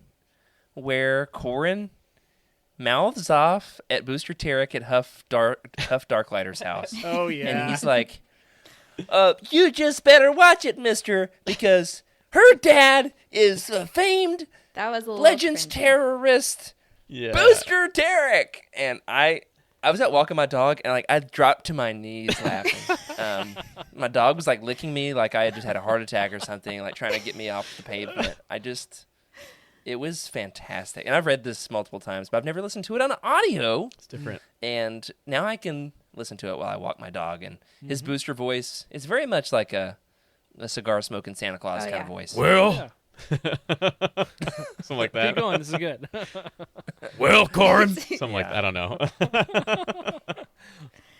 C: where Corrin mouths off at Booster Tarek at Huff Darklighter's house.
D: Oh yeah.
C: And he's like, you just better watch it, mister, because her dad is a famed
E: That was a little
C: Legends
E: cringy.
C: terrorist,
A: Yeah,
C: Booster Tarek. And I was out walking my dog, and I dropped to my knees laughing. My dog was licking me like I had just had a heart attack or something, trying to get me off the pavement. It was fantastic. And I've read this multiple times, but I've never listened to it on audio.
A: it's different.
C: And now I can listen to it while I walk my dog. And his Booster voice is very much like a cigar smoking Santa Claus kind of voice.
A: Well, something like that.
D: Keep going. This is good.
A: Well, Corin, something like that. I don't know.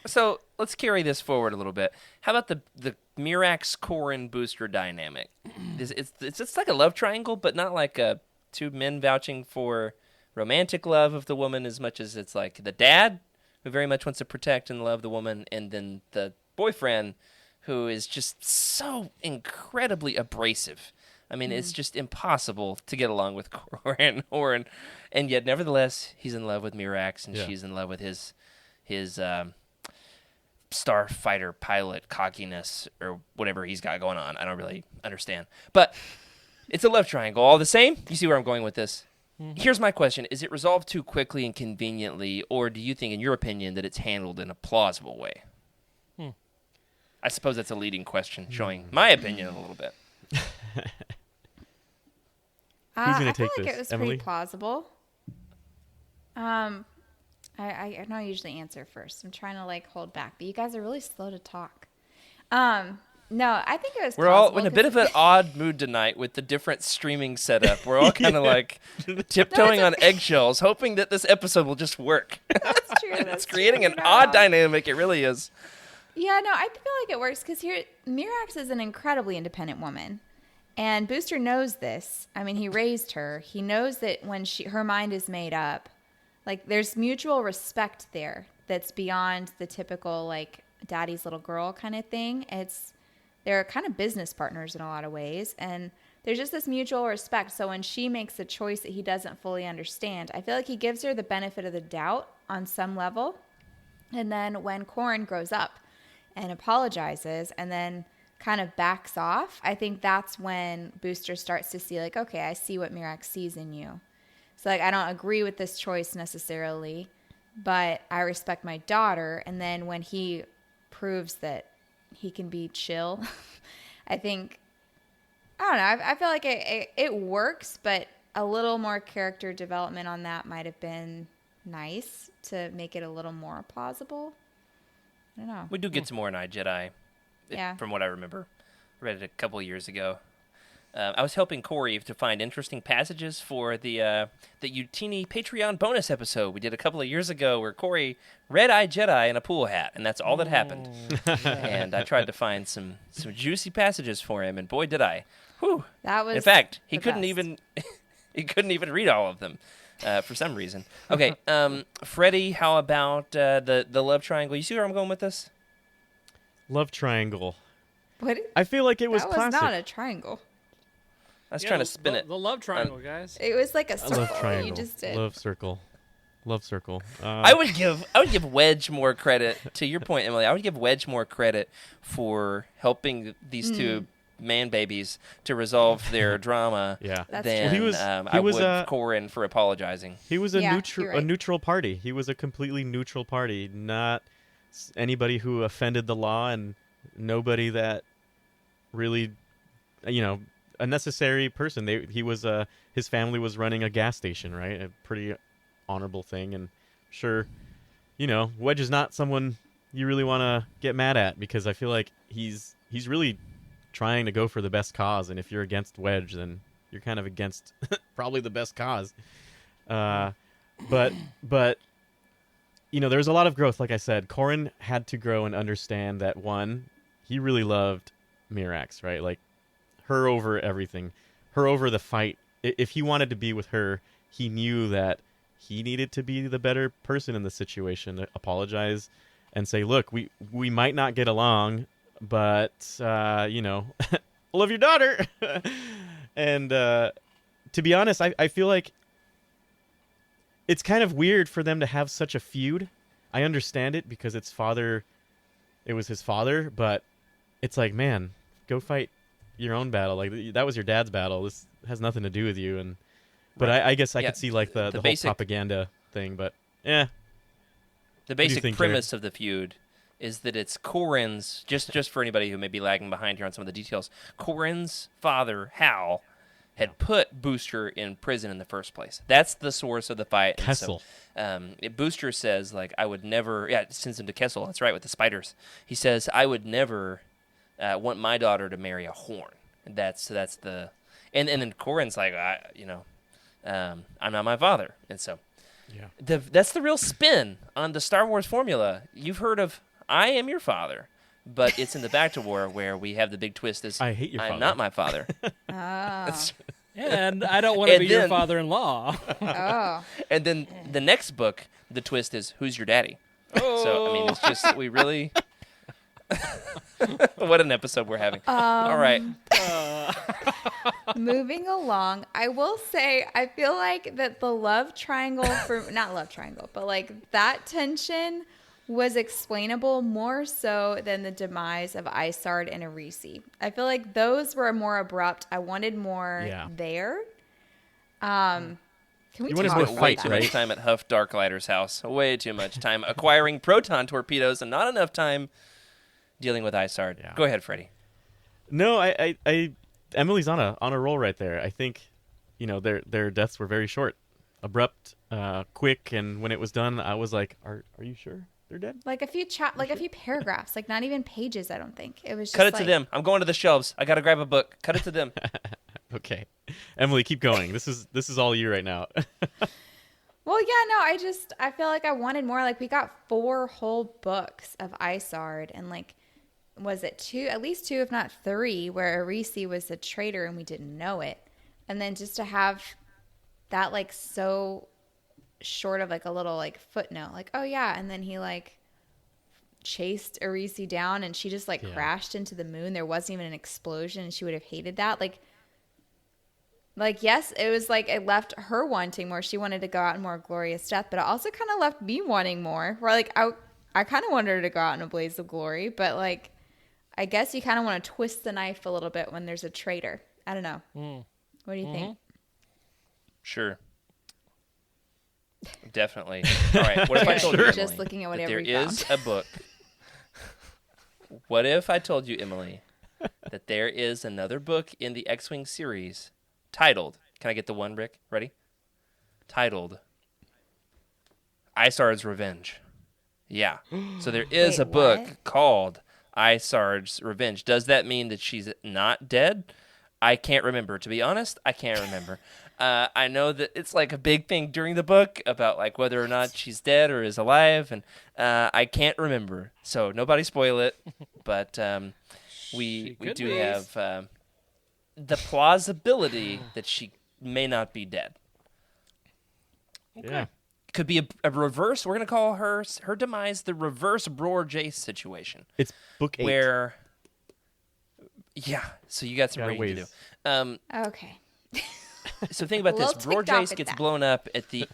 C: So let's carry this forward a little bit. How about the Mirax Corrin Booster dynamic? It's like a love triangle, but not like two men vouching for romantic love of the woman as much as it's like the dad who very much wants to protect and love the woman, and then the boyfriend who is just so incredibly abrasive. I mean, it's just impossible to get along with Corrin, and yet nevertheless he's in love with Mirax, and she's in love with his starfighter pilot cockiness or whatever he's got going on. I don't really understand. But it's a love triangle all the same. You see where I'm going with this? Here's my question. Is it resolved too quickly and conveniently, or do you think, in your opinion, that it's handled in a plausible way? I suppose that's a leading question, showing my opinion a little bit.
A: Who's gonna
E: I feel
A: take
E: like
A: this?
E: it was
A: Emily?
E: pretty plausible. I don't usually answer first. I'm trying to hold back, but you guys are really slow to talk. No, I think it was.
C: We're all
E: plausible
C: in a bit of an odd mood tonight with the different streaming setup. We're all kind of tiptoeing on eggshells, hoping that this episode will just work.
E: That's true.
C: It's creating an odd dynamic. It really is.
E: Yeah, no, I feel like it works because here, Mirax is an incredibly independent woman. And Booster knows this. I mean, he raised her. He knows that when her mind is made up, there's mutual respect there that's beyond the typical, daddy's little girl kind of thing. They're kind of business partners in a lot of ways. And there's just this mutual respect. So when she makes a choice that he doesn't fully understand, I feel like he gives her the benefit of the doubt on some level. And then when Corrin grows up and apologizes and then kind of backs off, I think that's when Booster starts to see okay, I see what Mirax sees in you. So like I don't agree with this choice necessarily, but I respect my daughter. And then when he proves that he can be chill, I think I don't know. I feel like it works, but a little more character development on that might have been nice to make it a little more plausible. I don't know.
C: We do get some more in iJedi,
E: Yeah.
C: from what I remember. Read it a couple of years ago. I was helping Corey to find interesting passages for the Utini Patreon bonus episode we did a couple of years ago where Corey read iJedi in a pool hat, and that's all that happened. And I tried to find some juicy passages for him, and boy, did I. Whew.
E: That was
C: In fact, he
E: the
C: couldn't
E: best.
C: even he couldn't even read all of them for some reason. Okay, Freddy, how about the love triangle? You see where I'm going with this?
A: Love triangle.
E: What?
A: I feel like it was
E: That was
A: classic.
E: not a triangle.
C: I was
D: Yeah,
C: trying to spin it.
D: The love triangle, guys.
E: It was like a
A: A
E: circle.
A: love triangle.
E: You just did.
A: Love circle. Love circle.
C: I would give Wedge more credit. To your point, Emily, I would give Wedge more credit for helping these two man babies to resolve their drama
A: Yeah.
E: That's
C: than
A: true. Well,
C: I
A: was,
C: would Corin for apologizing.
A: He was a
E: Yeah, you're right.
A: neutral party. He was a completely neutral party, not anybody who offended the law and nobody that really, a necessary person. He was his family was running a gas station, right? A pretty honorable thing, and sure, Wedge is not someone you really want to get mad at because I feel like he's really trying to go for the best cause, and if you're against Wedge, then you're kind of against probably the best cause. But there's a lot of growth. Like I said, Corin had to grow and understand that one, he really loved Mirax, right? Like her over everything, her over the fight. If he wanted to be with her, he knew that he needed to be the better person in the situation, to apologize and say, look, we might not get along, but love your daughter. And to be honest, I feel like it's kind of weird for them to have such a feud. I understand it because it was his father, but it's like, man, go fight your own battle. Like that was your dad's battle. This has nothing to do with you. But I guess I could see like the whole
C: basic
A: propaganda thing. But yeah,
C: the
A: do you
C: basic
A: think,
C: premise of the feud is that it's Corin's, just for anybody who may be lagging behind here on some of the details, Corin's father, Hal, had put Booster in prison in the first place. That's the source of the fight. And
A: Kessel.
C: Booster says, like, I would never, it sends him to Kessel, that's right, with the spiders. He says, I would never want my daughter to marry a Horn. And that's the, and then Corin's like, I'm not my father. And so
A: yeah,
C: that's the real spin on the Star Wars formula. You've heard of I am your father, but it's in the Bacta War where we have the big twist is
A: I hate your
C: I'm
A: father.
C: not my father.
E: Oh.
D: And I don't want to
C: And
D: be your
C: then-
D: father-in-law.
E: Oh.
C: And then the next book, the twist is who's your daddy? So I mean, it's just we really what an episode we're having. All right.
E: Moving along, I will say I feel like that the love triangle not love triangle, but like that tension was explainable more so than the demise of Isard and Arisi. I feel like those were more abrupt. I wanted more there. Can we
A: You
E: talk
A: wanted more
E: about
C: Way
A: fight,
C: too
E: that?
C: much time at Huff Darklighter's house. Way too much time acquiring proton torpedoes and not enough time dealing with Isard.
A: Yeah.
C: Go ahead, Freddy.
A: No, I Emily's on a roll right there. I think, their deaths were very short, abrupt, quick, and when it was done, I was like, "Are you sure they're dead?"
E: Like a few a few paragraphs, like not even pages. I don't think it was. Just
C: Cut it to
E: like-
C: them. I'm going to the shelves. I got to grab a book. Cut it to them.
A: Okay, Emily, keep going. This is all you right now.
E: Well, yeah, no, I feel like I wanted more. Like we got 4 whole books of Isard, and like, was it 2, at least 2, if not 3, where Arisi was a traitor and we didn't know it, and then just to have that like so short of like a little like footnote, like oh yeah, and then he like chased Arisi down, and she just like crashed into the moon. There wasn't even an explosion, and she would have hated that. Like, yes, it was like it left her wanting more. She wanted to go out in more glorious death, but it also kind of left me wanting more. Where like I kind of wanted her to go out in a blaze of glory, but like I guess you kind of want to twist the knife a little bit when there's a traitor. I don't know. What do you think?
C: Sure. Definitely. All right. What if I told you,
A: Sure.
C: Emily,
E: Just looking at
C: that
E: whatever
C: there
E: we
C: is
E: found.
C: a book? What if I told you, Emily, that there is another book in the X-Wing series titled, can I get the one, Rick? Ready? Titled Isard's Revenge. Yeah. So there is
E: Wait,
C: a book
E: what?
C: called Isard's Revenge. Does that mean that she's not dead? I can't remember. To be honest, I can't remember. I know that it's like a big thing during the book about like whether or not she's dead or is alive, and I can't remember. So nobody spoil it. But we
D: could
C: do
D: be.
C: have the plausibility that she may not be dead.
A: Yeah.
C: Could be a reverse. We're gonna call her demise the reverse Bror Jace situation,
A: It's book 8.
C: where yeah. So you got some
A: Gotta
C: reading to
A: ways.
C: do.
E: Okay.
C: So think about this:
E: We'll
C: Bror
E: tick off
C: Jace
E: at
C: gets
E: that.
C: blown up at the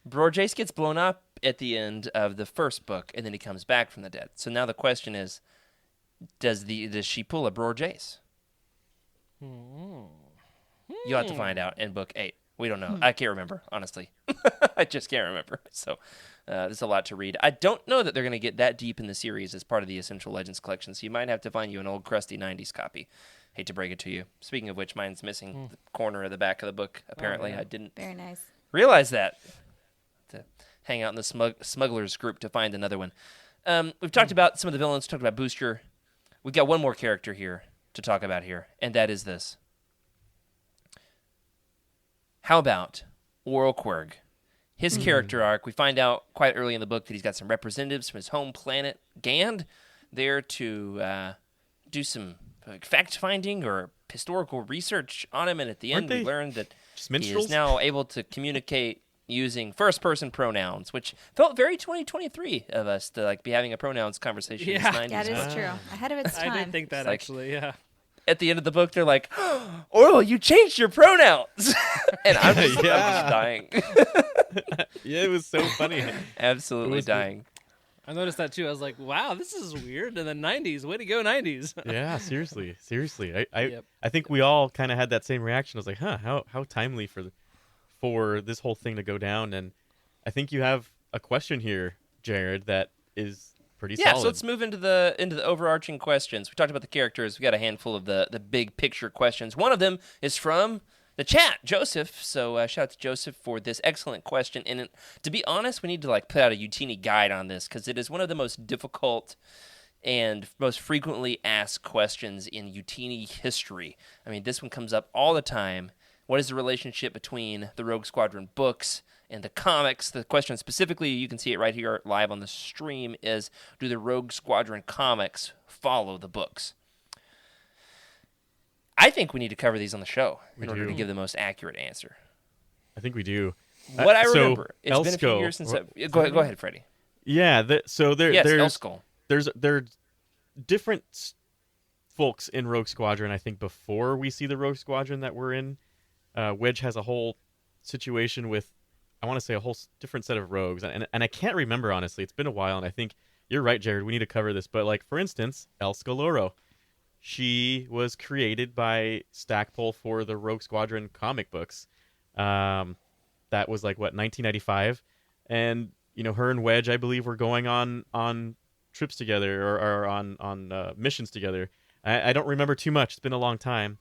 C: the end of the first book, and then he comes back from the dead. So now the question is, does she pull a Bror Jace? You'll have to find out in book 8. We don't know. I can't remember, honestly. I just can't remember. So there's a lot to read. I don't know that they're going to get that deep in the series as part of the Essential Legends collection, so you might have to find you an old crusty 90s copy. Hate to break it to you. Speaking of which, mine's missing the corner of the back of the book, apparently. I didn't
E: Very nice.
C: realize that. To hang out in the smugglers group to find another one. We've talked about some of the villains, talked about Booster. We've got one more character here to talk about here, and that is this. How about Oral Quirg? His character arc, we find out quite early in the book that he's got some representatives from his home planet, Gand, there to do some fact-finding or historical research on him, and at the end we
A: they
C: learned that
A: just
C: he
A: minstrels?
C: is now able to communicate using first-person pronouns, which felt very 2023 of us to like be having a pronouns conversation in
D: Yeah.
C: the 90s.
E: That is true. Ahead of its time.
D: I did think that
C: like-
D: actually. Yeah.
C: At the end of the book, they're like, Oral, you changed your pronouns! And I'm just dying.
A: Yeah, it was so funny.
C: Absolutely
A: was good.
C: dying.
D: I noticed that too. I was like, wow, this is weird. In the 90s. Way to go, 90s.
A: Yeah, seriously.
D: Yep.
A: I think we all kind of had that same reaction. I was like, how timely for this whole thing to go down. And I think you have a question here, Jared, that is pretty
C: Yeah,
A: solid.
C: so let's move into the overarching questions. We talked about the characters. We got a handful of the big picture questions. One of them is from the chat, Joseph. So shout out to Joseph for this excellent question. And to be honest, we need to like put out a Utini guide on this because it is one of the most difficult and most frequently asked questions in Utini history. I mean, this one comes up all the time. What is the relationship between the Rogue Squadron books and the comics? The question specifically, you can see it right here live on the stream, is do the Rogue Squadron comics follow the books? I think we need to cover these on the show in order to give the most accurate answer.
A: I think we do.
C: What I
A: So,
C: remember, it's been a few
A: Elsko-
C: years since
A: what-
C: Go ahead, Freddie.
A: Yeah, so
C: Yes,
A: there's
C: Elskull.
A: there's different folks in Rogue Squadron. I think before we see the Rogue Squadron that we're in, Wedge has a whole situation with, I want to say, a whole different set of rogues, and I can't remember honestly. It's been a while, and I think you're right, Jared. We need to cover this, but like for instance, El Scaloro, she was created by Stackpole for the Rogue Squadron comic books. That was like what 1995, and you know, her and Wedge, I believe, were going on trips together or on missions together. I don't remember too much. It's been a long time,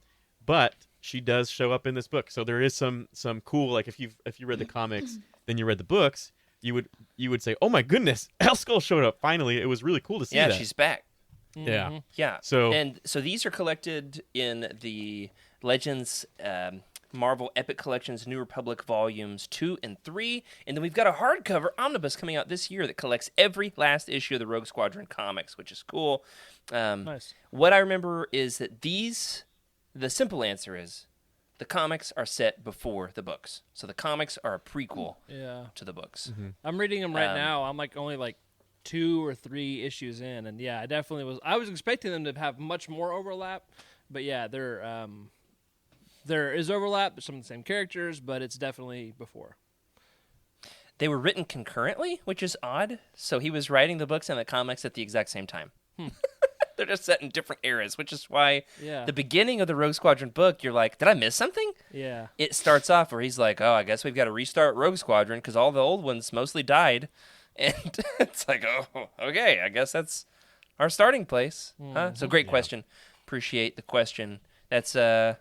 A: but she does show up in this book. So there is some cool, like if you read the comics, then you read the books, you would say, oh my goodness, Elskull showed up finally. It was really cool to see that.
C: Yeah, she's back.
A: Yeah.
C: Yeah.
A: So
C: So these are collected in the Legends Marvel Epic Collections New Republic Volumes 2 and 3. And then we've got a hardcover omnibus coming out this year that collects every last issue of the Rogue Squadron comics, which is cool.
D: Nice.
C: What I remember is that the simple answer is the comics are set before the books. So the comics are a prequel
D: Yeah.
C: to the books.
D: I'm reading them right now. I'm like only like 2 or 3 issues in, and yeah, I definitely was. I was expecting them to have much more overlap, but yeah, there is overlap. There's some of the same characters, but it's definitely before.
C: They were written concurrently, which is odd. So he was writing the books and the comics at the exact same time. They're just set in different eras, which is why
D: Yeah.
C: the beginning of the Rogue Squadron book, you're like, did I miss something?
D: Yeah.
C: It starts off where he's like, oh, I guess we've got to restart Rogue Squadron because all the old ones mostly died. And it's like, oh, okay, I guess that's our starting place. Huh? So great question. Appreciate the question. That's and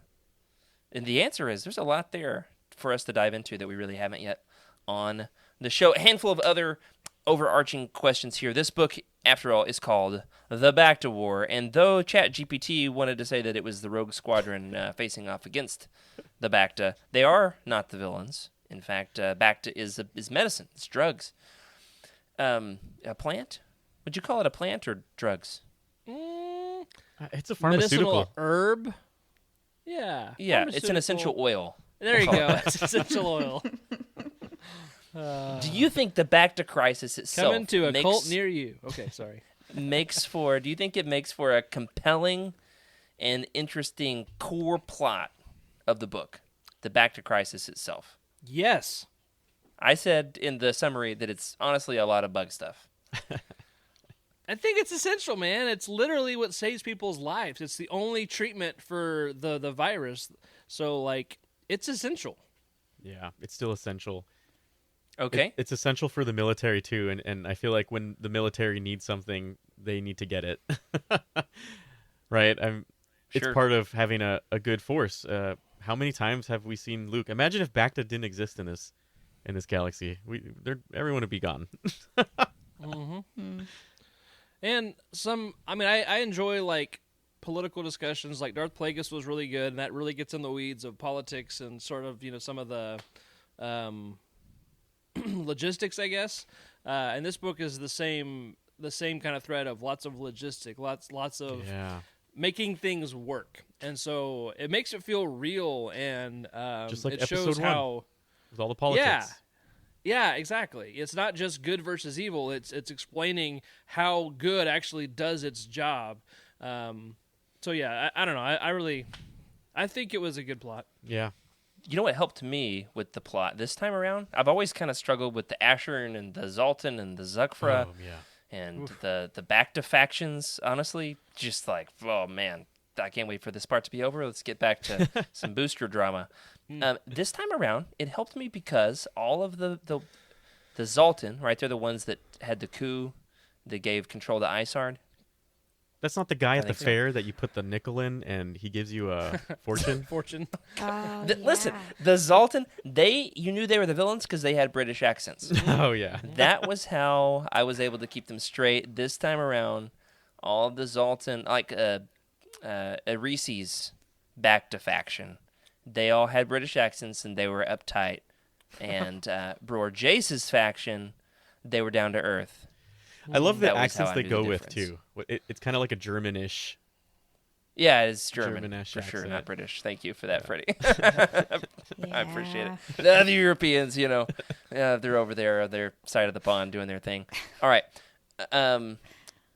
C: the answer is there's a lot there for us to dive into that we really haven't yet on the show. A handful of other overarching questions here. This book, after all, is called The Bacta War, and though ChatGPT wanted to say that it was the Rogue Squadron facing off against the Bacta, they are not the villains. In fact, Bacta is medicine. It's drugs. A plant? Would you call it a plant or drugs?
A: It's a
D: Medicinal
A: pharmaceutical.
D: herb. Yeah.
C: Yeah, it's an
D: Pharmaceutical.
C: essential oil.
D: There you go. It's essential oil.
C: Do you think the Bacta crisis itself
D: Coming to a
C: makes,
D: cult near you. Okay, sorry.
C: makes for? Do you think it makes for a compelling and interesting core plot of the book, the Bacta crisis itself?
D: Yes.
C: I said in the summary that it's honestly a lot of bug stuff.
D: I think it's essential, man. It's literally what saves people's lives. It's the only treatment for the virus. So, like, it's essential.
A: Yeah, it's still essential.
C: Okay.
A: It's essential for the military too, and I feel like when the military needs something, they need to get it. Right? It's
C: Sure.
A: part of having a good force. How many times have we seen Luke? Imagine if Bacta didn't exist in this galaxy. Everyone would be gone.
D: And I enjoy, like, political discussions. Like, Darth Plagueis was really good, and that really gets in the weeds of politics and sort of, some of the logistics, I guess. And this book is the same kind of thread of lots of logistics, lots of
A: Yeah.
D: making things work. And so it makes it feel real, and
A: Just like
D: it
A: episode
D: shows
A: 1.
D: how...
A: With all the politics.
D: Yeah, exactly. It's not just good versus evil. It's explaining how good actually does its job. So yeah, I don't know. I think it was a good plot.
A: Yeah.
C: You know what helped me with the plot this time around? I've always kind of struggled with the Asherin and the Zoltan and the Zukfra
A: Oh, yeah.
C: and the Bacta factions. Honestly, just like, oh man, I can't wait for this part to be over. Let's get back to some booster drama. This time around, it helped me because all of the Zoltan, right? They're the ones that had the coup that gave control to Isard.
A: That's not the guy at the
C: think so.
A: fair that you put the nickel in and he gives you a fortune?
D: Fortune.
E: Oh,
C: Listen,
E: yeah.
C: the Zoltan, you knew they were the villains because they had British accents.
A: Oh, yeah.
C: That was how I was able to keep them straight. This time around, all of the Zoltan, like Reese's Bacta faction, they all had British accents and they were uptight. And Bror Jace's faction, they were down to earth.
A: I love the
C: That was
A: accents
C: how I
A: they
C: knew
A: go
C: the
A: with,
C: difference.
A: too. It's kind of like a Germanish.
C: Yeah, it's German,
A: German-ish
C: for sure,
A: accent.
C: not British. Thank you for that, Freddie. I appreciate
E: Yeah.
C: it. The other Europeans, they're over there on their side of the pond doing their thing. All right.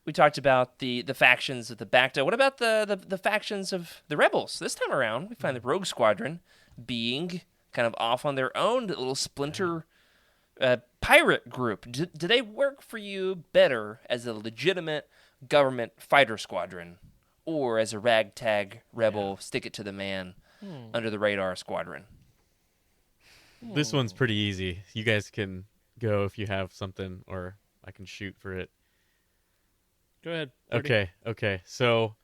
C: We talked about the factions of the Bacta. What about the factions of the rebels? This time around, we find the Rogue Squadron being kind of off on their own, little splinter pirate group. Do they work for you better as a legitimate government fighter squadron or as a ragtag rebel, stick it to the man, under the radar squadron?
A: This one's pretty easy. You guys can go if you have something, or I can shoot for it.
D: Go ahead. Freddie.
A: Okay. So,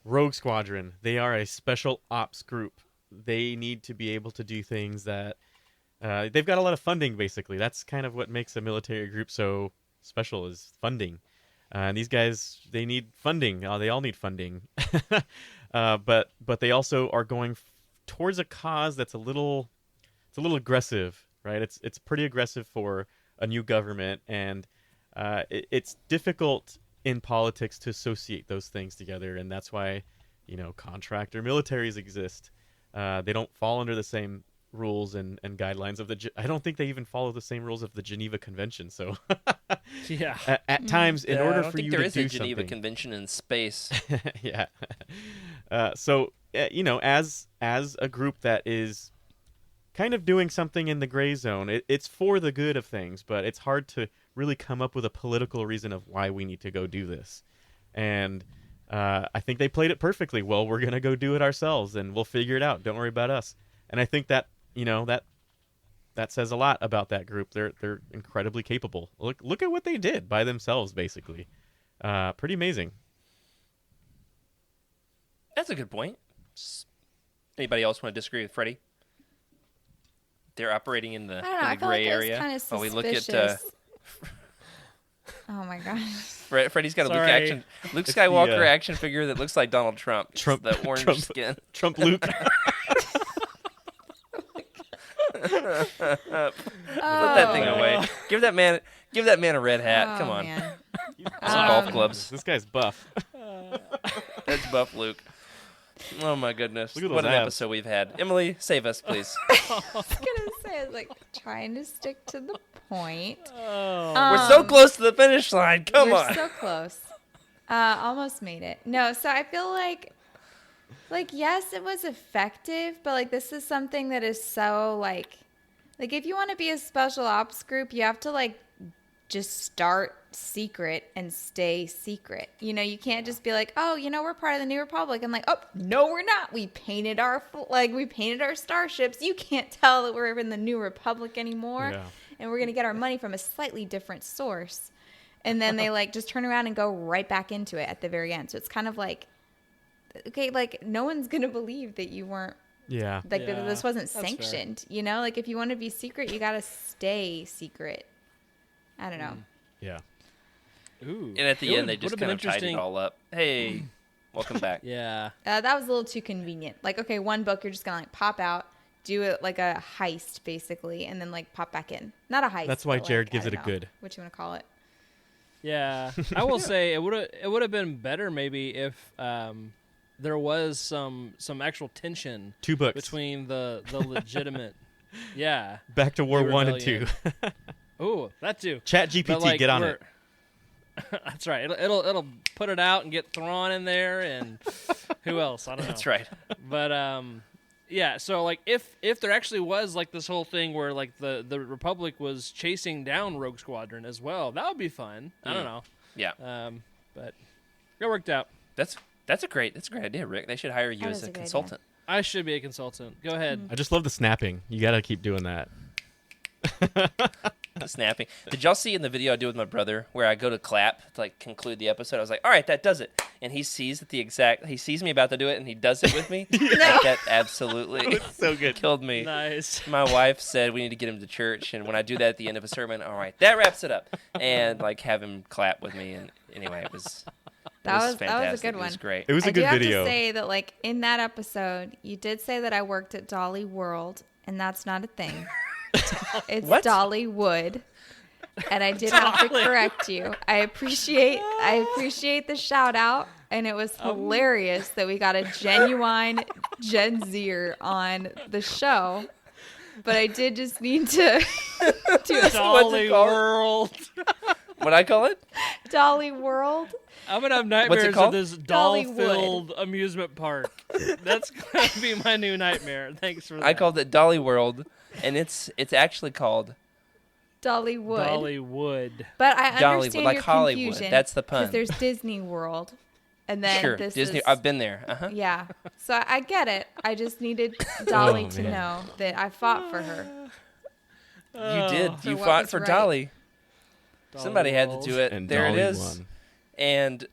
A: Rogue Squadron, they are a special ops group. They need to be able to do things that... they've got a lot of funding, basically. That's kind of what makes a military group so special, is funding. And these guys, they need funding. They all need funding. But they also are going towards a cause that's a little aggressive, right? It's pretty aggressive for a new government, and it's difficult in politics to associate those things together, and that's why, contractor militaries exist. They don't fall under the same rules and guidelines of I don't think they even follow the same rules of the Geneva Convention. So,
D: Yeah.
A: at times, in
C: I
A: order
C: don't
A: for
C: think
A: you
C: there
A: to
C: is
A: do
C: a Geneva
A: something,
C: Convention in space.
A: yeah. So, as a group that is kind of doing something in the gray zone, it's for the good of things, but it's hard to really come up with a political reason of why we need to go do this. And I think they played it perfectly. Well, we're gonna go do it ourselves, and we'll figure it out. Don't worry about us. And I think that that says a lot about that group. They're incredibly capable. Look at what they did by themselves, basically. Pretty amazing.
C: That's a good point. Anybody else want to disagree with Freddy? They're operating in the,
E: I don't know. I
C: in the
E: feel
C: gray
E: like
C: area.
E: It was kind of
C: While we
E: suspicious.
C: look at
E: Oh my gosh.
C: Freddy's got a
D: Sorry.
C: Luke
A: It's
C: Skywalker
A: the,
C: action figure that looks like Donald Trump. It's the orange skin.
A: Trump Luke.
C: Put that thing away. Give that man a red hat. Come on.
E: Man.
C: Some golf clubs.
A: This guy's buff.
C: That's buff Luke. Oh my goodness.
A: Look at
C: What
A: those
C: an
A: abs.
C: episode we've had. Emily, save us, please.
E: I was gonna say, I was like trying to stick to the point.
C: We're so close to the finish line. Come
E: We're
C: on.
E: so close. Almost made it. No, so I feel like yes, it was effective, but like this is something that is so like if you want to be a special ops group, you have to like just start secret and stay secret. You know, you can't just be like, oh, we're part of the New Republic, and like, oh, no, we're not. We painted our starships. You can't tell that we're in the New Republic anymore,
A: Yeah.
E: and we're gonna get our money from a slightly different source. And then they like just turn around and go right back into it at the very end. So it's kind of like, okay, like no one's gonna believe that you weren't.
A: Yeah.
E: Like that
D: Yeah,
E: this wasn't
D: that's fair.
E: sanctioned. Like if you want to be secret, you gotta stay secret. I don't know.
A: Yeah.
D: Ooh.
C: And at the end, they just
D: would've been
C: kind of tied it
D: interesting.
C: all up. Hey, welcome back.
D: Yeah.
E: That was a little too convenient. Like, okay, one book, you're just gonna like pop out, do it like a heist basically, and then like pop back in. Not a heist.
A: That's why
E: but,
A: Jared
E: like,
A: gives
E: I
A: it a
E: don't know
A: good.
E: What you want to call it?
D: Yeah, I will say it would have been better maybe if there was some actual tension
A: 2 books.
D: between the legitimate. Yeah.
A: Back to War
D: The
A: 1 and 2.
D: rebellion. Ooh, that too.
A: Chat
D: But,
A: GPT,
D: like,
A: get on
D: we're-
A: it.
D: That's right. It'll put it out and get thrown in there, and who else? I don't know.
C: That's right.
D: But yeah. So like, if there actually was like this whole thing where like the Republic was chasing down Rogue Squadron as well, that would be fun. I don't know.
C: Yeah.
D: But it worked out.
C: That's a great idea, Rick. They should hire you
E: That
C: as
E: is
C: a
E: a good
C: consultant.
D: I should be a consultant. Go ahead.
A: I just love the snapping. You got to keep doing that.
C: The snapping. Did y'all see in the video I do with my brother where I go to clap to like conclude the episode? I was like, all right, that does it. And he sees he sees me about to do it and he does it with me. Like, that absolutely
A: So good.
C: killed me.
D: Nice.
C: My wife said we need to get him to church, and when I do that at the end of a sermon, all right, that wraps it up, and like have him clap with me. And anyway, it was
E: That
C: fantastic.
E: was a good
C: It
E: one.
C: was great.
A: It was a
E: I
A: good
E: do have
A: video.
E: to say that like in that episode, you did say that I worked at Dolly World, and that's not a thing. It's
C: What?
E: Dollywood. And I did have to correct you. I appreciate the shout out, and it was hilarious that we got a genuine Gen Zer on the show. But I did just need to
D: Dolly
C: called?
D: World.
C: What I call it?
E: Dolly World.
D: I'm gonna have nightmares of
C: called?
D: this doll-filled amusement park. That's gonna be my new nightmare. Thanks for that.
C: I called it Dolly World, and it's actually called
E: Dollywood.
D: Dollywood.
E: But I
C: Dollywood,
E: understand
C: like
E: your
C: Hollywood.
E: confusion.
C: That's the pun.
E: Because there's Disney World, and then
C: sure
E: this
C: Disney.
E: is
C: I've been there. Uh huh.
E: yeah. So I get it. I just needed Dolly
A: Oh,
E: to
A: man.
E: know that I fought for her.
C: You did.
E: For
C: You
E: what
C: fought
E: was
C: for
E: right.
C: Dolly. Somebody had to
D: World.
C: do it.
A: And
C: There
A: Dolly
C: it is.
A: won.
C: And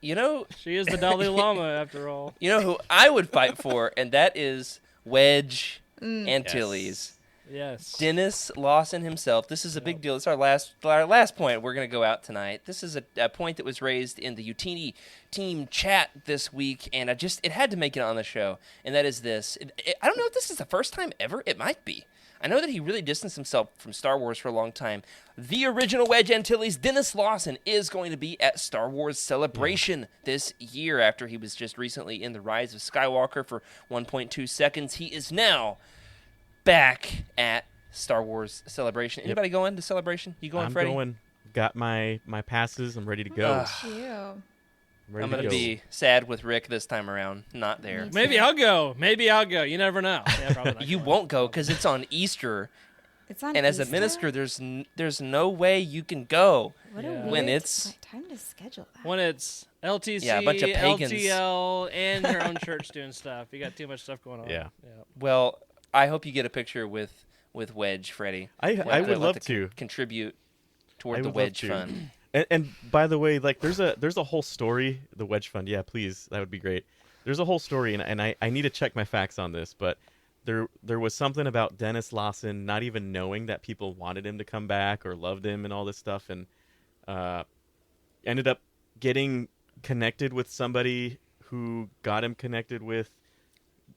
C: you know
D: She is the Dalai Lama, after all.
C: who I would fight for, and that is Wedge Antilles.
D: Yes.
C: Dennis Lawson himself. This is a big deal. This is our last point. We're going to go out tonight. This is a point that was raised in the Utini team chat this week, and it had to make it on the show. And that is this. I don't know if this is the first time ever. It might be. I know that he really distanced himself from Star Wars for a long time. The original Wedge Antilles, Dennis Lawson, is going to be at Star Wars Celebration this year after he was just recently in The Rise of Skywalker for 1.2 seconds. He is now back at Star Wars Celebration. Anybody going to Celebration? You going,
A: I'm
C: Freddy?
A: going. Got my passes. I'm ready to go.
E: Ew.
A: Ready
C: I'm
A: to
C: going to
A: go.
C: be sad with Rick this time around. Not there.
E: Me
D: Maybe I'll go. You never know. Yeah, probably not
C: You
D: going.
C: won't go because it's on Easter.
E: It's on
C: And as a
E: Easter?
C: minister, there's no way you can go
E: What a
D: Yeah.
E: weird
C: when it's
E: time to schedule that.
D: When it's LTC,
C: Yeah, a bunch of pagans.
D: LTL, and your own church doing stuff. You got too much stuff going on.
A: Yeah.
C: well. I hope you get a picture with Wedge, Freddie.
A: I would love to.
C: Contribute
A: I
C: toward the
A: would love
C: Wedge
A: to.
C: Fund.
A: And by the way, like there's a whole story, the Wedge Fund. Yeah, please, that would be great. There's a whole story, and I need to check my facts on this, but there was something about Dennis Lawson not even knowing that people wanted him to come back or loved him and all this stuff, and ended up getting connected with somebody who got him connected with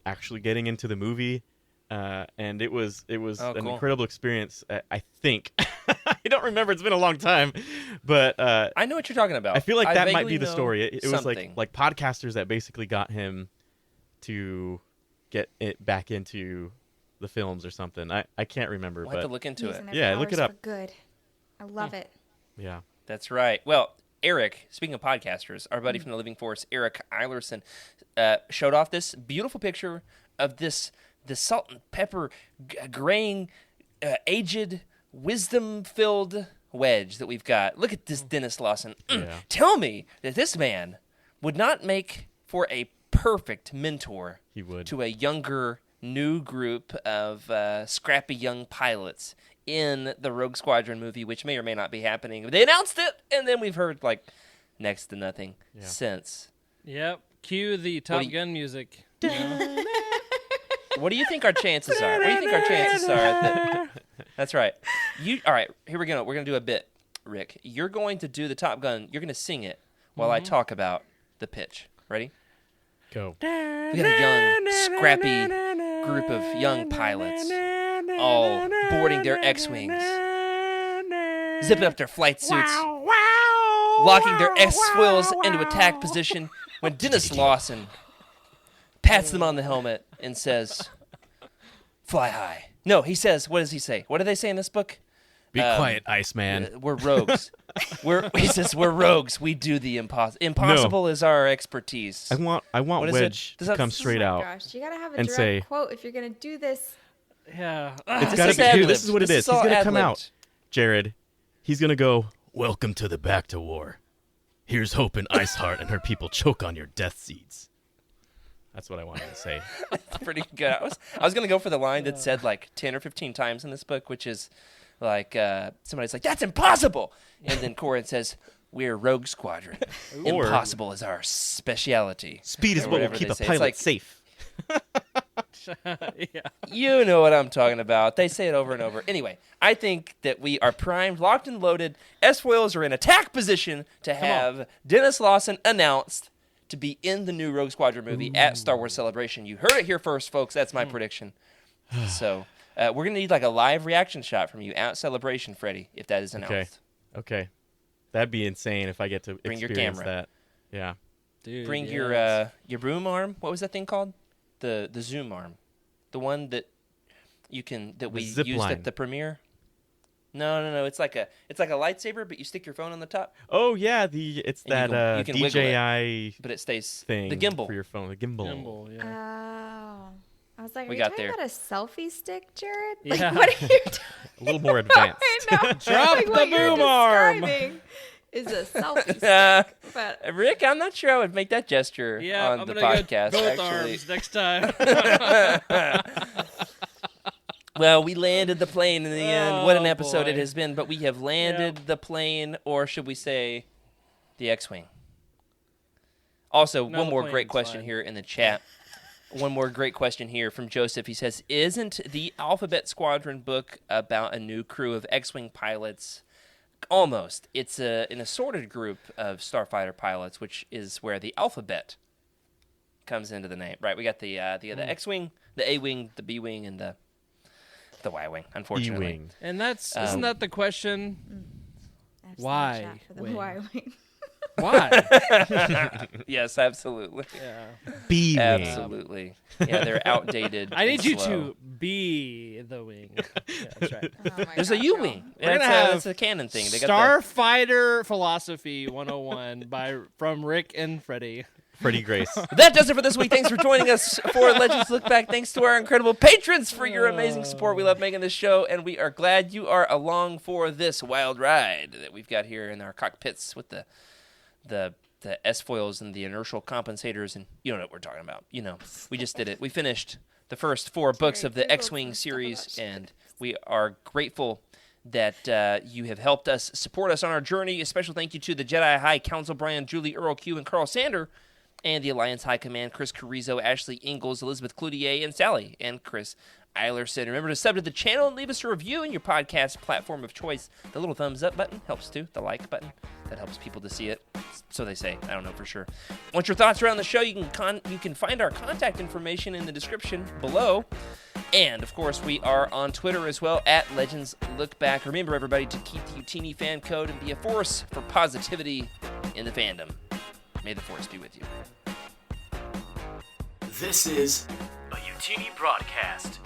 A: actually getting into the movie. And it was an
C: cool.
A: incredible experience. I think I don't remember. It's been a long time, but
C: I know what you're talking about.
A: I feel like that might
C: vaguely
A: be the
C: know
A: story. It was
C: something.
A: like podcasters that basically got him to get it back into the films or something. I can't remember,
C: We'll have
A: but
C: to look into it.
E: Using their
A: Yeah, look it
E: powers
A: up.
E: for good. I love it.
A: yeah,
C: That's right. Well, Eric, speaking of podcasters, our buddy from the Living Force, Eric Eilerson, showed off this beautiful picture of the salt and pepper graying, aged, wisdom-filled wedge that we've got. Look at this Dennis Lawson.
A: Yeah.
C: Tell me that this man would not make for a perfect mentor
A: he would.
C: to a younger, new group of scrappy young pilots in the Rogue Squadron movie, which may or may not be happening. They announced it, and then we've heard like next to nothing since.
D: Yep. Cue the Top
C: do you-
D: Gun music.
C: What do you think our chances are? What do you think our chances are? That's right. All right, here we go. We're going to do a bit, Rick. You're going to do the Top Gun. You're going to sing it while I talk about the pitch. Ready?
A: Go.
C: We got a young, scrappy group of young pilots all boarding their X-Wings, zipping up their flight suits, locking their S-foils into attack position when Dennis Lawson pats them on the helmet and says, "Fly high." No, he says, what does he say? What do they say in this book?
A: Be quiet, Iceman.
C: We're rogues. He says, we're rogues. We do the impossible. Impossible is our expertise.
A: I want
C: What is it?
A: Wedge
C: Does
A: to
C: that-
A: come straight
E: oh my
A: out.
E: Gosh, you gotta have a
A: and
E: direct
A: say-
E: quote if you're gonna do this.
D: Yeah.
A: It's
C: This
A: gotta
C: is
A: be. Here,
C: ad-libbed.
A: this is what it
C: This
A: is.
C: is
A: He's
C: all
A: gonna come
C: ad-libbed.
A: out, Jared. He's gonna go. Welcome to the Bacta War. Here's hoping Iceheart and her people choke on your death seeds. That's what I wanted to say.
C: It's pretty good. I was gonna go for the line that said like 10 or 15 times in this book, which is like somebody's like, "That's impossible," and then Corin says, "We're Rogue Squadron.
A: Or-
C: Impossible is our speciality."
A: Speed is
C: Or
A: what will
C: whatever
A: keep
C: they
A: a
C: say. It's
A: pilot
C: like-
A: safe.
D: Yeah.
C: You know what I'm talking about. They say it over and over. Anyway, I think that we are primed, locked, and loaded. S-foils are in attack position to have Dennis Lawson announced to be in the new Rogue Squadron movie at Star Wars Celebration. You heard it here first, folks. That's my prediction. So we're going to need like a live reaction shot from you at Celebration, Freddie, if that is announced.
A: Okay. That'd be insane if I get to
C: Bring your
A: experience
C: camera.
A: that. Yeah.
D: Dude,
C: Bring
D: yes.
C: your boom arm. What was that thing called? The zoom arm. The one that we
A: zip
C: used
A: line.
C: at the premiere. No. It's like a lightsaber, but you stick your phone on the top,
A: Oh yeah, it's
C: And
A: that
C: you can wiggle it.
A: DJI
C: but it stays
A: thing
C: the gimbal.
A: for your phone. The gimbal.
D: Gimbal,
E: Oh,
D: yeah.
E: I was like,
C: We
E: are
C: got
E: you talking
C: there.
E: about a selfie stick, Jared?
D: Yeah.
E: Like, what are you talking
A: A little more advanced.
E: I know.
D: Drop
E: like,
D: the
E: what you're
D: boom arm.
E: describing is a selfie stick. But
C: Rick, I'm not sure I would make that gesture
D: Yeah,
C: on
D: I'm
C: the
D: gonna
C: podcast.
D: go both
C: actually,
D: arms next time.
C: well, we landed the plane in the end. What an
D: Oh,
C: episode it
D: boy.
C: has been! But we have landed the plane, or should we say, the X-wing? Also,
D: No,
C: one
D: the
C: more
D: plane,
C: great
D: it's
C: question
D: fine.
C: here in the chat. One more great question here from Joseph. He says, "Isn't the Alphabet Squadron book about a new crew of X-wing pilots?" Almost. It's an assorted group of starfighter pilots, which is where the alphabet comes into the name. Right? We got the X-wing, the A-wing, the B-wing, and the Y-wing. Unfortunately,
A: E-wing.
D: And that's isn't that the question?
E: I have
D: Why
E: Snapchat for the
D: wing?
E: why wing.
D: Why?
C: Yes, absolutely,
D: Yeah.
A: B-wing.
C: absolutely. Yeah, they're outdated.
D: I need
C: and
D: you
C: slow.
D: to be the wing. Yeah, that's right.
E: Oh my
C: There's a
E: gosh,
C: U-wing.
D: We're gonna
C: That's
D: have
C: a canon thing. They got
D: Starfighter Philosophy 101 from Rick and Freddy.
A: Freddy Grace.
C: That does it for this week. Thanks for joining us for Legends Look Back. Thanks to our incredible patrons for your amazing support. We love making this show, and we are glad you are along for this wild ride that we've got here in our cockpits with the S-foils and the inertial compensators, and you know what we're talking about. You know, we just did it. We finished the first 4 books of the X-Wing series, and we are grateful that you have helped us support us on our journey. A special thank you to the Jedi High Council, Brian, Julie, Earl Q, and Carl Sander, and the Alliance High Command, Chris Carrizo, Ashley Ingalls, Elizabeth Cloutier, and Sally, and Chris Eilerson. Remember to sub to the channel and leave us a review in your podcast platform of choice. The little thumbs up button helps too. The like button, that helps people to see it. So they say. I don't know for sure. Want your thoughts around the show? You can find our contact information in the description below. And, of course, we are on Twitter as well, at Legends Look Back. Remember, everybody, to keep the Utini fan code and be a force for positivity in the fandom. May the force be with you.
B: This is a Utini broadcast.